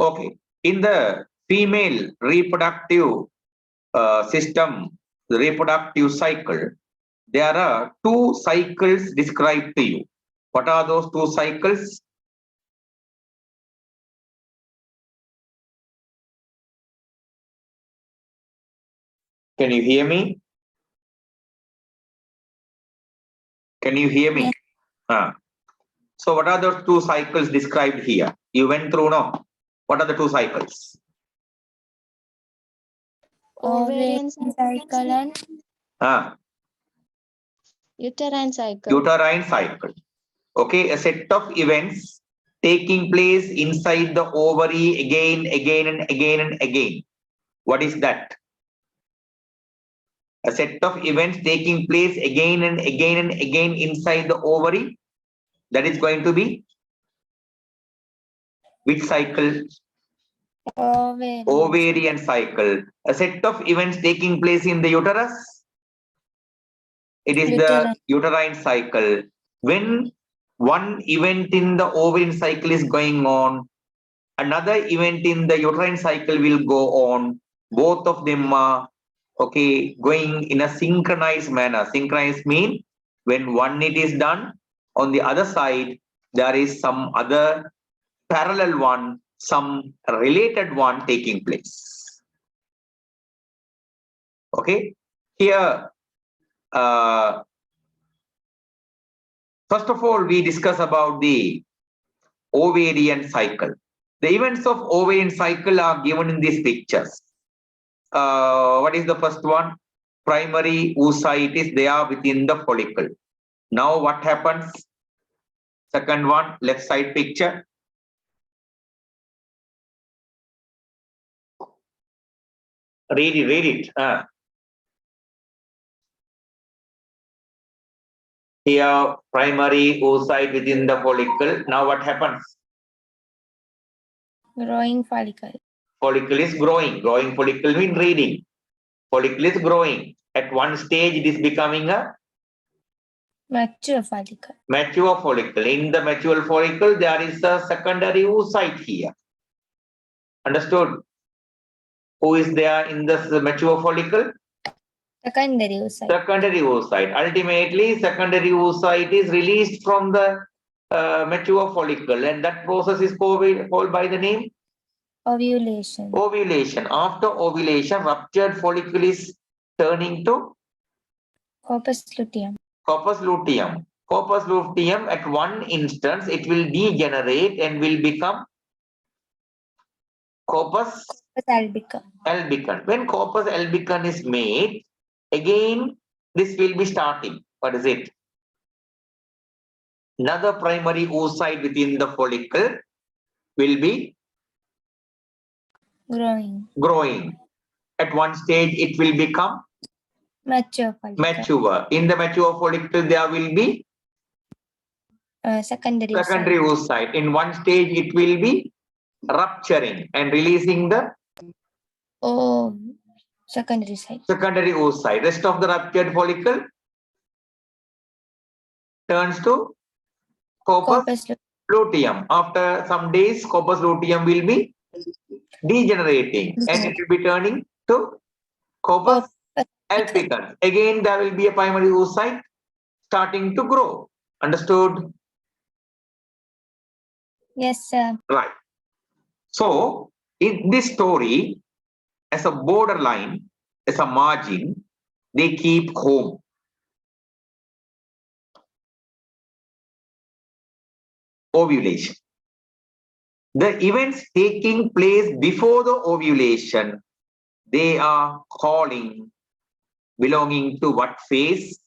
Okay. In the female reproductive system, the reproductive cycle, there are two cycles described to you. What are those two cycles? Can you hear me? Can you hear me? Yes. So what are those two cycles described here? You went through, no? What are the two cycles? Ovarian Cycle and uterine cycle. Uterine cycle. Okay, a set of events taking place inside the ovary again and again. What is that? A set of events taking place again and again inside the ovary. That is going to be which cycle? Ovarian cycle. A set of events taking place in the uterus. It is the uterine cycle. When one event in the ovarian cycle is going on, another event in the uterine cycle will go on. Both of them are going in a synchronized manner. Synchronized means when one it is done, on the other side there is some other parallel one, some related one taking place. Okay, here first of all we discuss about the ovarian cycle. The events of ovarian cycle are given in these pictures. What is the first one? Primary oocytes, they are within the follicle. Now what happens? Second one, left side picture. Read it. Here, primary oocyte within the follicle. Now what happens? growing follicle. Follicle is growing. Growing follicle means reading. Follicle is growing. At one stage, it is becoming a Mature follicle. mature follicle. In the mature follicle, there is a secondary oocyte here. Understood? Who is there in this mature follicle? Secondary oocyte. Secondary oocyte. Ultimately, secondary oocyte is released from the mature follicle, and that process is called by the name Ovulation. ovulation. After ovulation, ruptured follicle is turning to Corpus luteum. corpus luteum. Corpus luteum, at one instance, it will degenerate and will become corpus Albicum. albicans. When corpus albicans is made, again this will be starting. What is it? Another primary oocyte within the follicle will be growing. At one stage, it will become mature follicle. mature. In the mature follicle, there will be Secondary oocyte. In one stage, it will be rupturing and releasing the secondary site. Secondary oocyte. Rest of the ruptured follicle turns to corpus luteum. After some days, corpus luteum will be degenerating and it will be turning to corpus albicans. Again, there will be a primary oocyte starting to grow. Understood? Yes, sir. Right. So, in this story, as a borderline, as a margin, they keep home. Ovulation. The events taking place before the ovulation, they are belonging to what phase?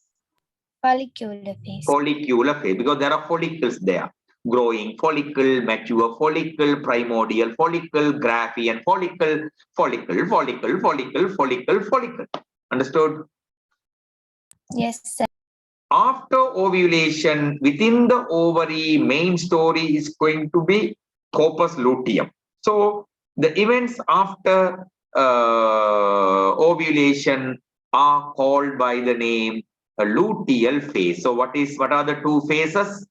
Follicular phase. Follicular phase, because there are follicles there. Growing follicle, mature follicle, primordial follicle, Graafian follicle, follicle. Understood? Yes, sir. After ovulation, within the ovary, main story is going to be corpus luteum. So the events after ovulation are called by the name a luteal phase. So what are the two phases?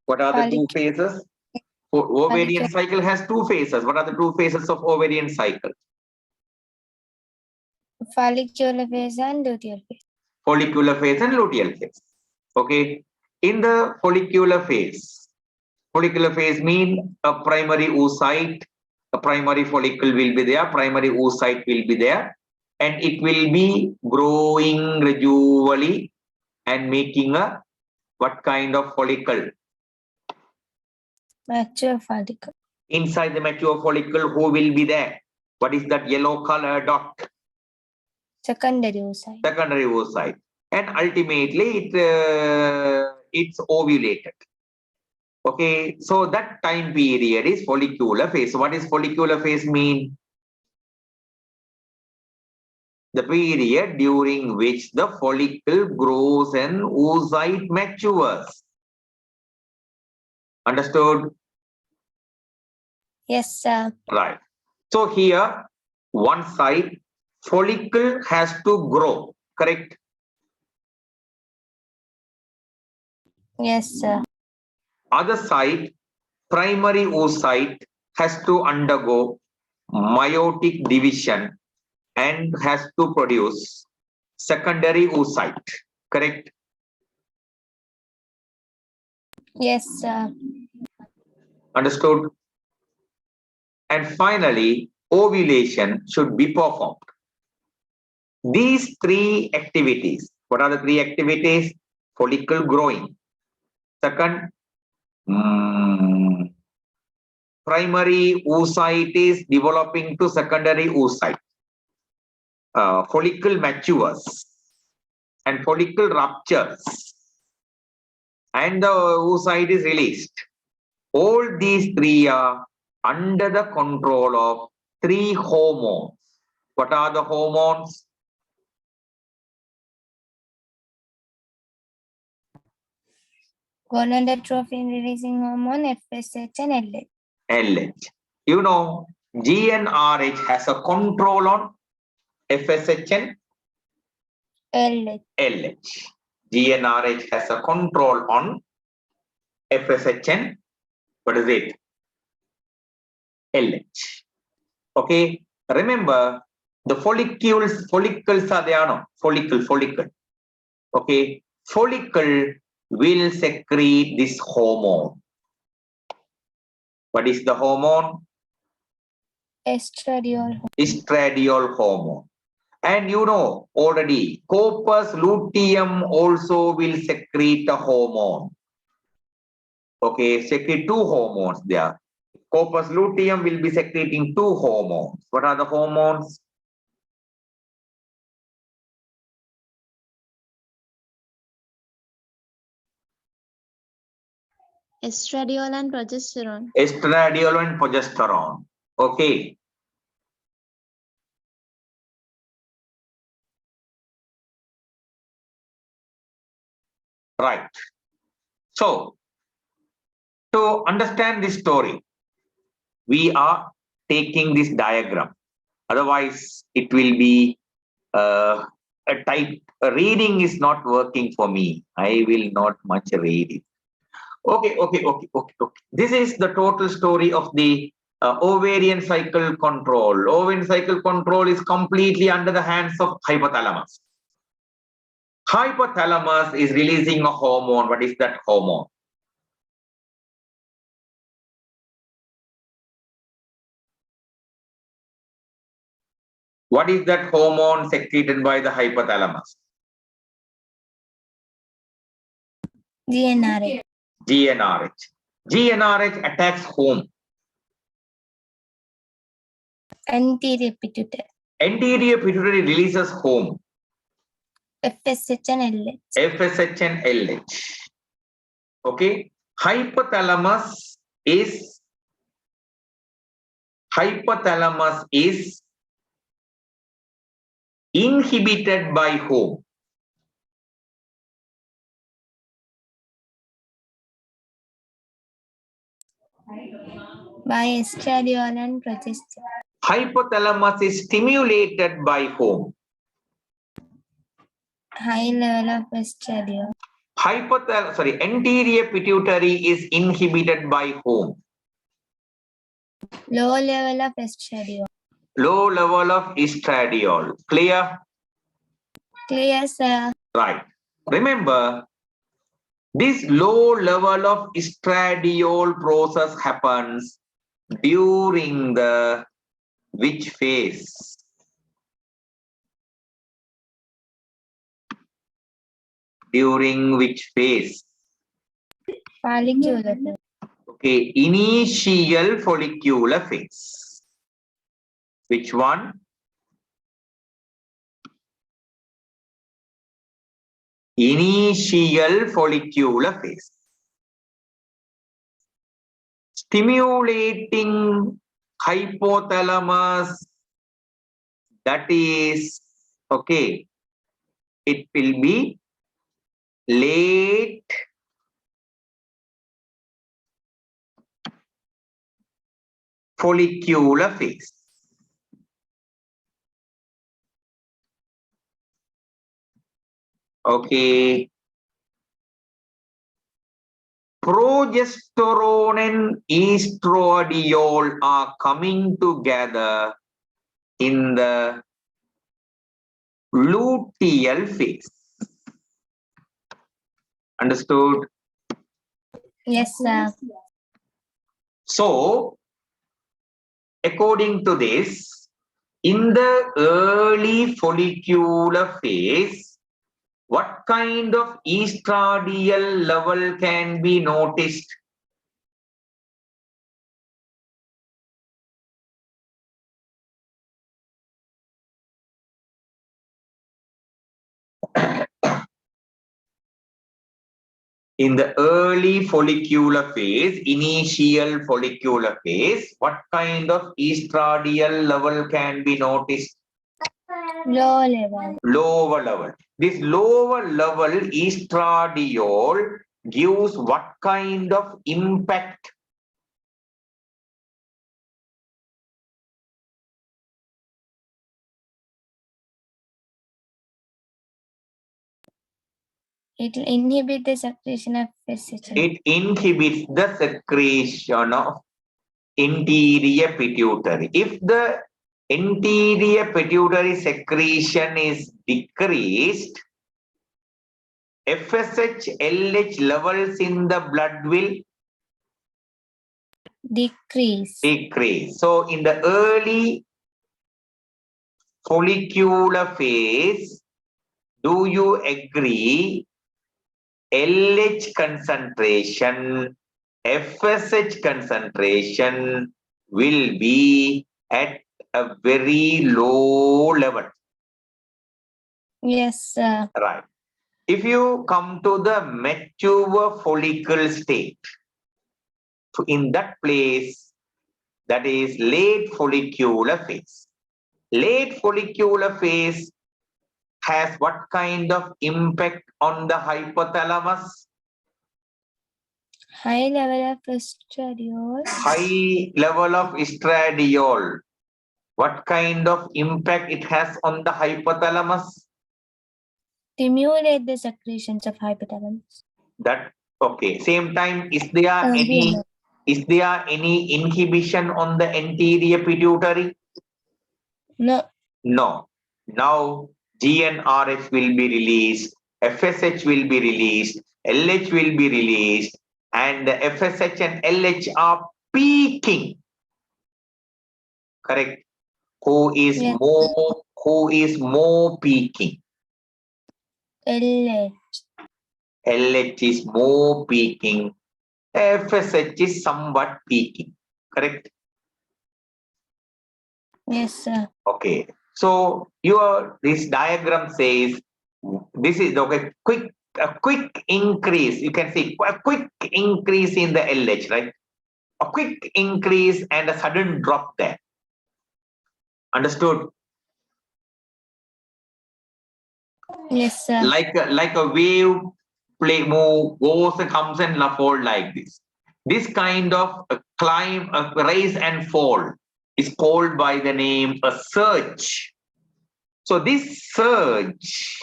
What are the two phases? Ovarian cycle has two phases. What are the two phases of ovarian cycle? Follicular phase and luteal phase. Follicular phase and luteal phase. Okay. In the follicular phase mean a primary oocyte, a primary follicle will be there, primary oocyte will be there, and it will be growing gradually and making a what kind of follicle? Mature follicle. Inside the mature follicle, who will be there? What is that yellow color dot? Secondary oocyte. Secondary oocyte. And ultimately it's ovulated. Okay, so that time period is follicular phase. So what is follicular phase mean? The period during which the follicle grows and oocyte matures. Understood? Yes, sir. Right. So here, one side, follicle has to grow, correct? Yes, sir. Other side, primary oocyte has to undergo meiotic division and has to produce secondary oocyte, correct? Yes, sir. Understood? And finally, ovulation should be performed. These three activities, what are the three activities? Follicle growing. Second, primary oocyte is developing to secondary oocyte. Follicle matures and follicle ruptures and the oocyte is released. All these three are under the control of three hormones. What are the hormones? Gonadotropin releasing hormone, FSH and LH. LH. You know, GnRH has a control on FSH and LH. LH. GnRH has a control on FSH and what is it? LH. Okay. Remember, the follicles are there, no? Follicle. Okay. Follicle will secrete this hormone. What is the hormone? Estradiol. Estradiol hormone. And you know already, corpus luteum also will secrete a hormone. Okay, secrete two hormones there. Corpus luteum will be secreting two hormones. What are the hormones? Estradiol and progesterone. Estradiol and progesterone. Okay. Right. So, to understand this story, we are taking this diagram. Otherwise, it will be a reading is not working for me. I will not much read it. Okay. This is the total story of the ovarian cycle control. Ovarian cycle control is completely under the hands of hypothalamus. Hypothalamus is releasing a hormone. What is that hormone? What is that hormone secreted by the hypothalamus? GnRH. GnRH. GnRH attacks whom? Anterior pituitary. Anterior pituitary releases whom? FSH and LH. FSH and LH. Okay. Hypothalamus is inhibited by whom? By estradiol and progesterone. Hypothalamus is stimulated by whom? High level of estradiol. Anterior pituitary is inhibited by whom? Low level of estradiol. Low level of estradiol. Clear? Clear, sir. Right. Remember, this low level of estradiol process happens during the which phase? During which phase? Follicular. Okay, initial follicular phase. Which one? Initial follicular phase. Stimulating hypothalamus, that is, okay, it will be late follicular phase. Okay. Progesterone and estradiol are coming together in the luteal phase. Understood? Yes, sir. So, according to this, in the early follicular phase, what kind of estradiol level can be noticed? In the early follicular phase, initial follicular phase, what kind of estradiol level can be noticed? Low level. Lower level. This lower level estradiol gives what kind of impact? It will inhibit the secretion of FSH. It inhibits the secretion of anterior pituitary. If the anterior pituitary secretion is decreased, FSH, LH levels in the blood will Decrease. decrease. So in the early follicular phase, do you agree LH concentration, FSH concentration will be at a very low level? Yes, sir. Right. If you come to the mature follicle state, so in that place, that is late follicular phase. Late follicular phase has what kind of impact on the hypothalamus? High level of estradiol. High level of estradiol. What kind of impact it has on the hypothalamus? Stimulate the secretions of hypothalamus. That okay. Same time, is there any inhibition on the anterior pituitary? No. No. Now GnRH will be released, FSH will be released, LH will be released, and the FSH and LH are peaking. Correct. Who is Yes. more peaking? LH. LH is more peaking. FSH is somewhat peaking. Correct. Yes, sir. Okay. So this diagram says this is okay. A quick increase. You can see a quick increase in the LH, right? A quick increase and a sudden drop there. Understood? Yes, sir. Like a wave move, goes and comes and fall like this. This kind of a climb, a rise and fall is called by the name a surge. So this surge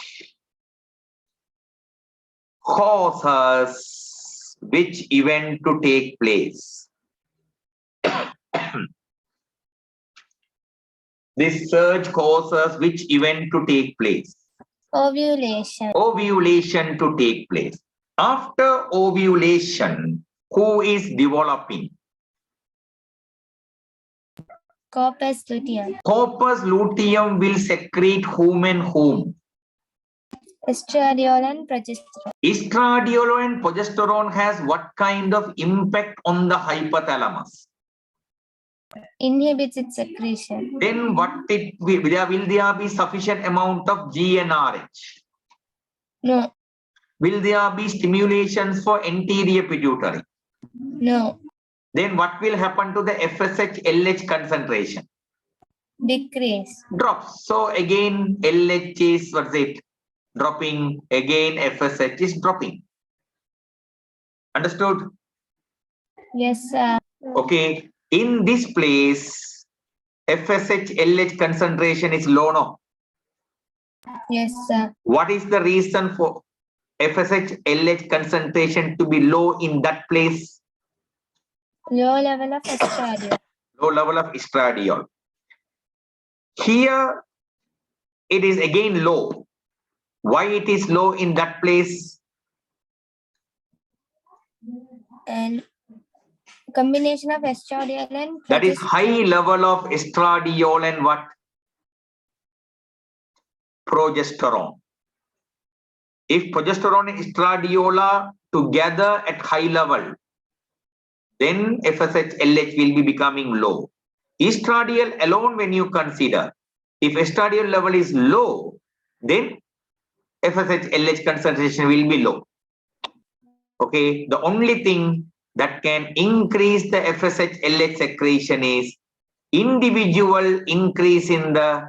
causes which event to take place? This surge causes which event to take place? Ovulation. Ovulation to take place. After ovulation, who is developing? Corpus luteum. Corpus luteum will secrete whom and whom? Estradiol and progesterone. Estradiol and progesterone has what kind of impact on the hypothalamus? Inhibits its secretion. Then will there be sufficient amount of GnRH? No. Will there be stimulations for anterior pituitary? No. Then what will happen to the FSH LH concentration? Decrease. Drops. So again LH is what's it? Dropping. Again FSH is dropping. Understood? Yes, sir. Okay. In this place, FSH LH concentration is low, no? Yes, sir. What is the reason for FSH LH concentration to be low in that place? Low level of estradiol. Low level of estradiol. Here, it is again low. Why it is low in that place? And combination of estradiol and That is progesterone. high level of estradiol and what? Progesterone. If progesterone and estradiol are together at high level, then FSH LH will be becoming low. Estradiol alone, when you consider, if estradiol level is low, then FSH LH concentration will be low. Okay, the only thing that can increase the FSH LH secretion is individual increase in the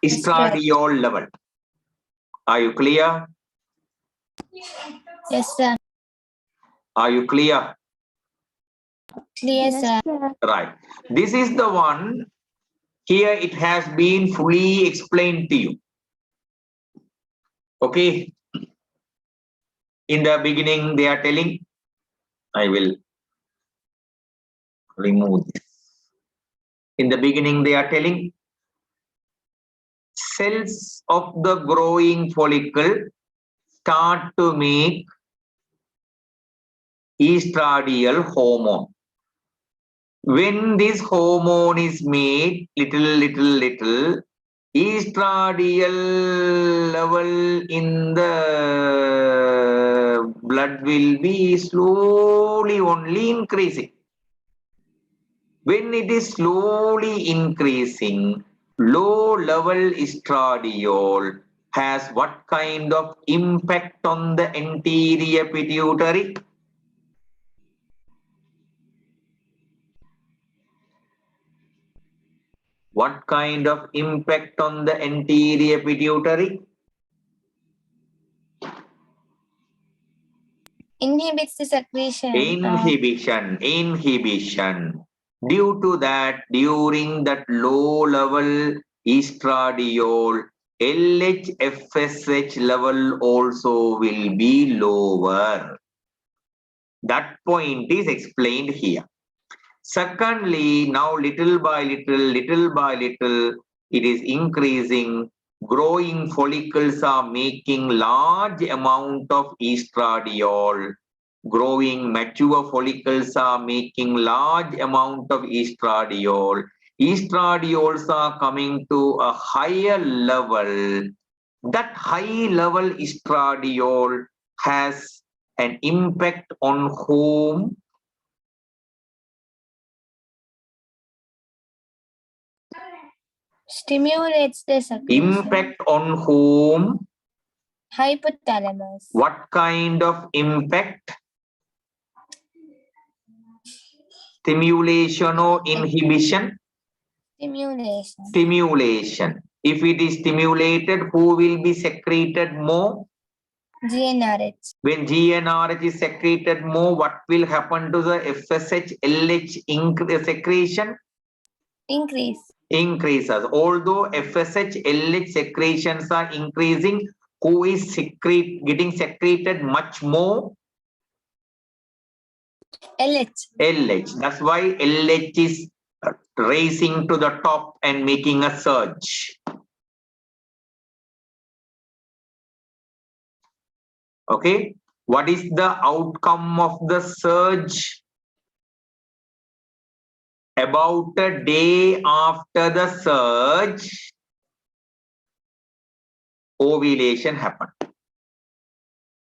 estradiol level. Are you clear? Yes, sir. Are you clear? Clear, sir. Right. This is the one. Here it has been fully explained to you. Okay. In the beginning, they are telling, I will remove this. In the beginning, they are telling cells of the growing follicle start to make estradiol hormone. When this hormone is made, little, estradiol level in the blood will be slowly only increasing. When it is slowly increasing, low level estradiol has what kind of impact on the anterior pituitary? What kind of impact on the anterior pituitary? Inhibits the secretion. Inhibition. Due to that, during that low level estradiol, LH, FSH level also will be lower. That point is explained here. Secondly, now little by little, it is increasing. Growing follicles are making large amount of estradiol. Growing mature follicles are making large amount of estradiol. Estradiols are coming to a higher level. That high level estradiol has an impact on whom? Stimulates the secretion. Impact on whom? Hypothalamus. What kind of impact? Stimulation or inhibition? Stimulation. Stimulation. If it is stimulated, who will be secreted more? GnRH. When GnRH is secreted more, what will happen to the FSH, LH secretion? Increase. Increases. Although FSH, LH secretions are increasing, who is getting secreted much more? LH. LH. That's why LH is raising to the top and making a surge. Okay. What is the outcome of the surge? About a day after the surge, ovulation happened.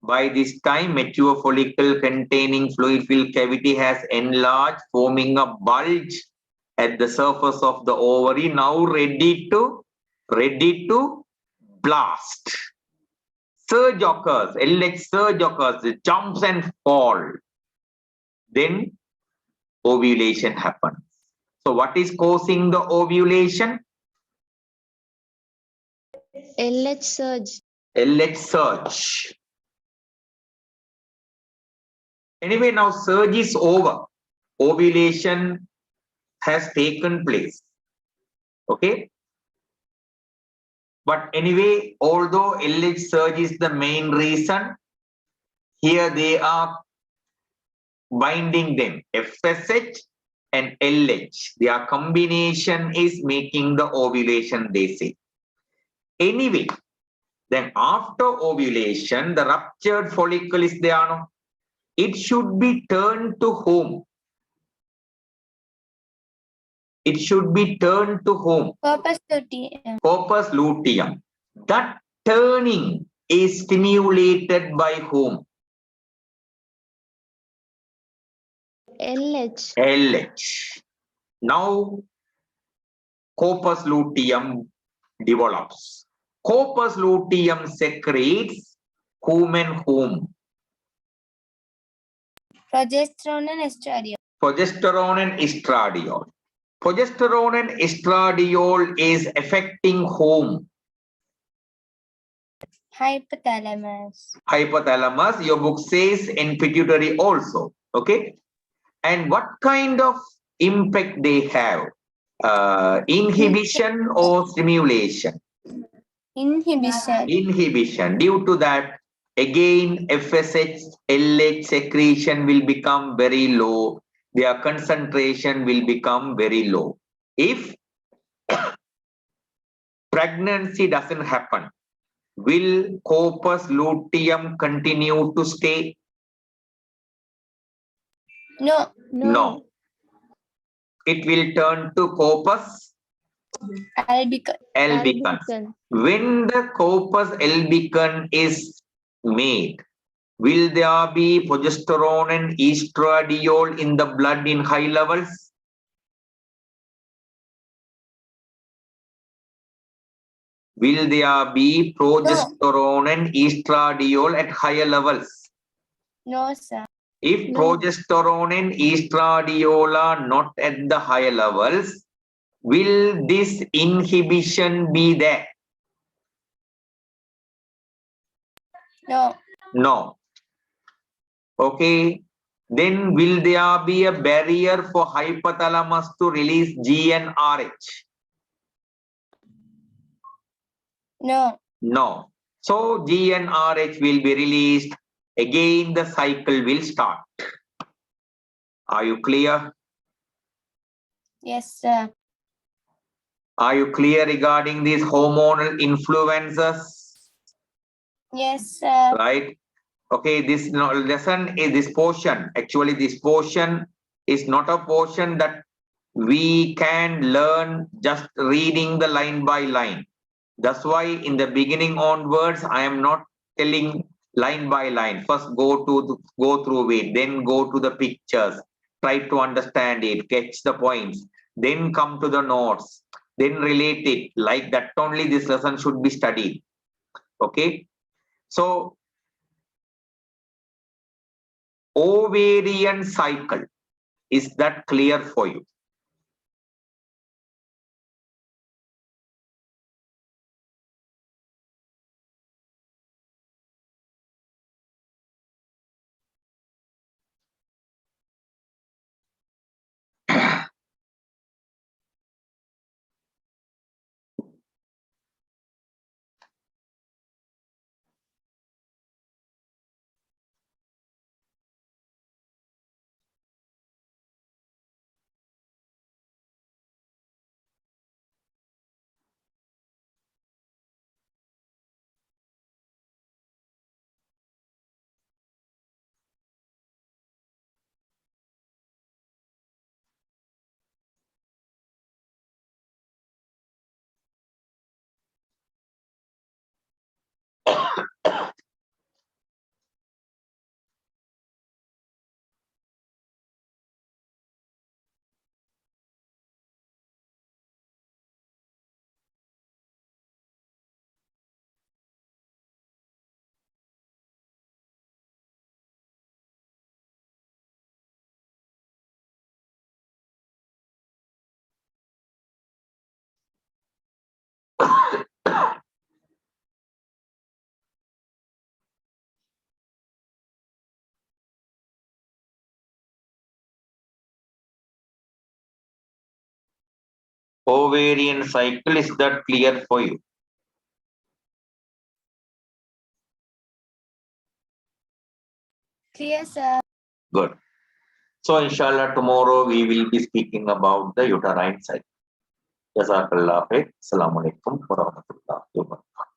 By this time, mature follicle containing fluid-filled cavity has enlarged, forming a bulge at the surface of the ovary, now ready to blast. Surge occurs, LH surge occurs, it jumps and falls. Then ovulation happens. So what is causing the ovulation? LH surge. LH surge. Anyway, now surge is over. Ovulation has taken place. Okay. But anyway, although LH surge is the main reason, here they are binding them. FSH and LH. Their combination is making the ovulation, they say. Anyway, then after ovulation, the ruptured follicle is there. No? It should be turned to whom? It should be turned to whom? Corpus luteum. Corpus luteum. That turning is stimulated by whom? LH. LH. Now, corpus luteum develops. Corpus luteum secretes whom and whom? Progesterone and estradiol. Progesterone and estradiol. Progesterone and estradiol is affecting whom? Hypothalamus. Hypothalamus. Your book says in pituitary also. Okay. And what kind of impact they have? Inhibition or stimulation? Inhibition. Inhibition. Due to that, again, FSH, LH secretion will become very low. Their concentration will become very low. If pregnancy doesn't happen, will corpus luteum continue to stay? No. No. It will turn to corpus Albicans. albicans. When the corpus albicans is made, will there be progesterone and estradiol in the blood in high levels? Will there be progesterone and estradiol at higher levels? No, sir. If No. progesterone and estradiol are not at the higher levels, will this inhibition be there? No. No. Okay. Then will there be a barrier for hypothalamus to release GnRH? No. No. So GnRH will be released. Again, the cycle will start. Are you clear? Yes, sir. Are you clear regarding these hormonal influences? Yes, sir. Right? Okay, this lesson is this portion. Actually, this portion is not a portion that we can learn just reading the line by line. That's why in the beginning onwards, I am not telling line by line. First go through it, then go to the pictures, try to understand it, catch the points, then come to the notes. then relate it. Like that only this lesson should be studied. Okay. So ovarian cycle, is that clear for you? Ovarian cycle, is that clear for you? Clear, sir. Good. So inshallah tomorrow we will be speaking about the uterine cycle. Jazakallah khair. Assalamu alaikum wa rahmatullahi wa barakatuh.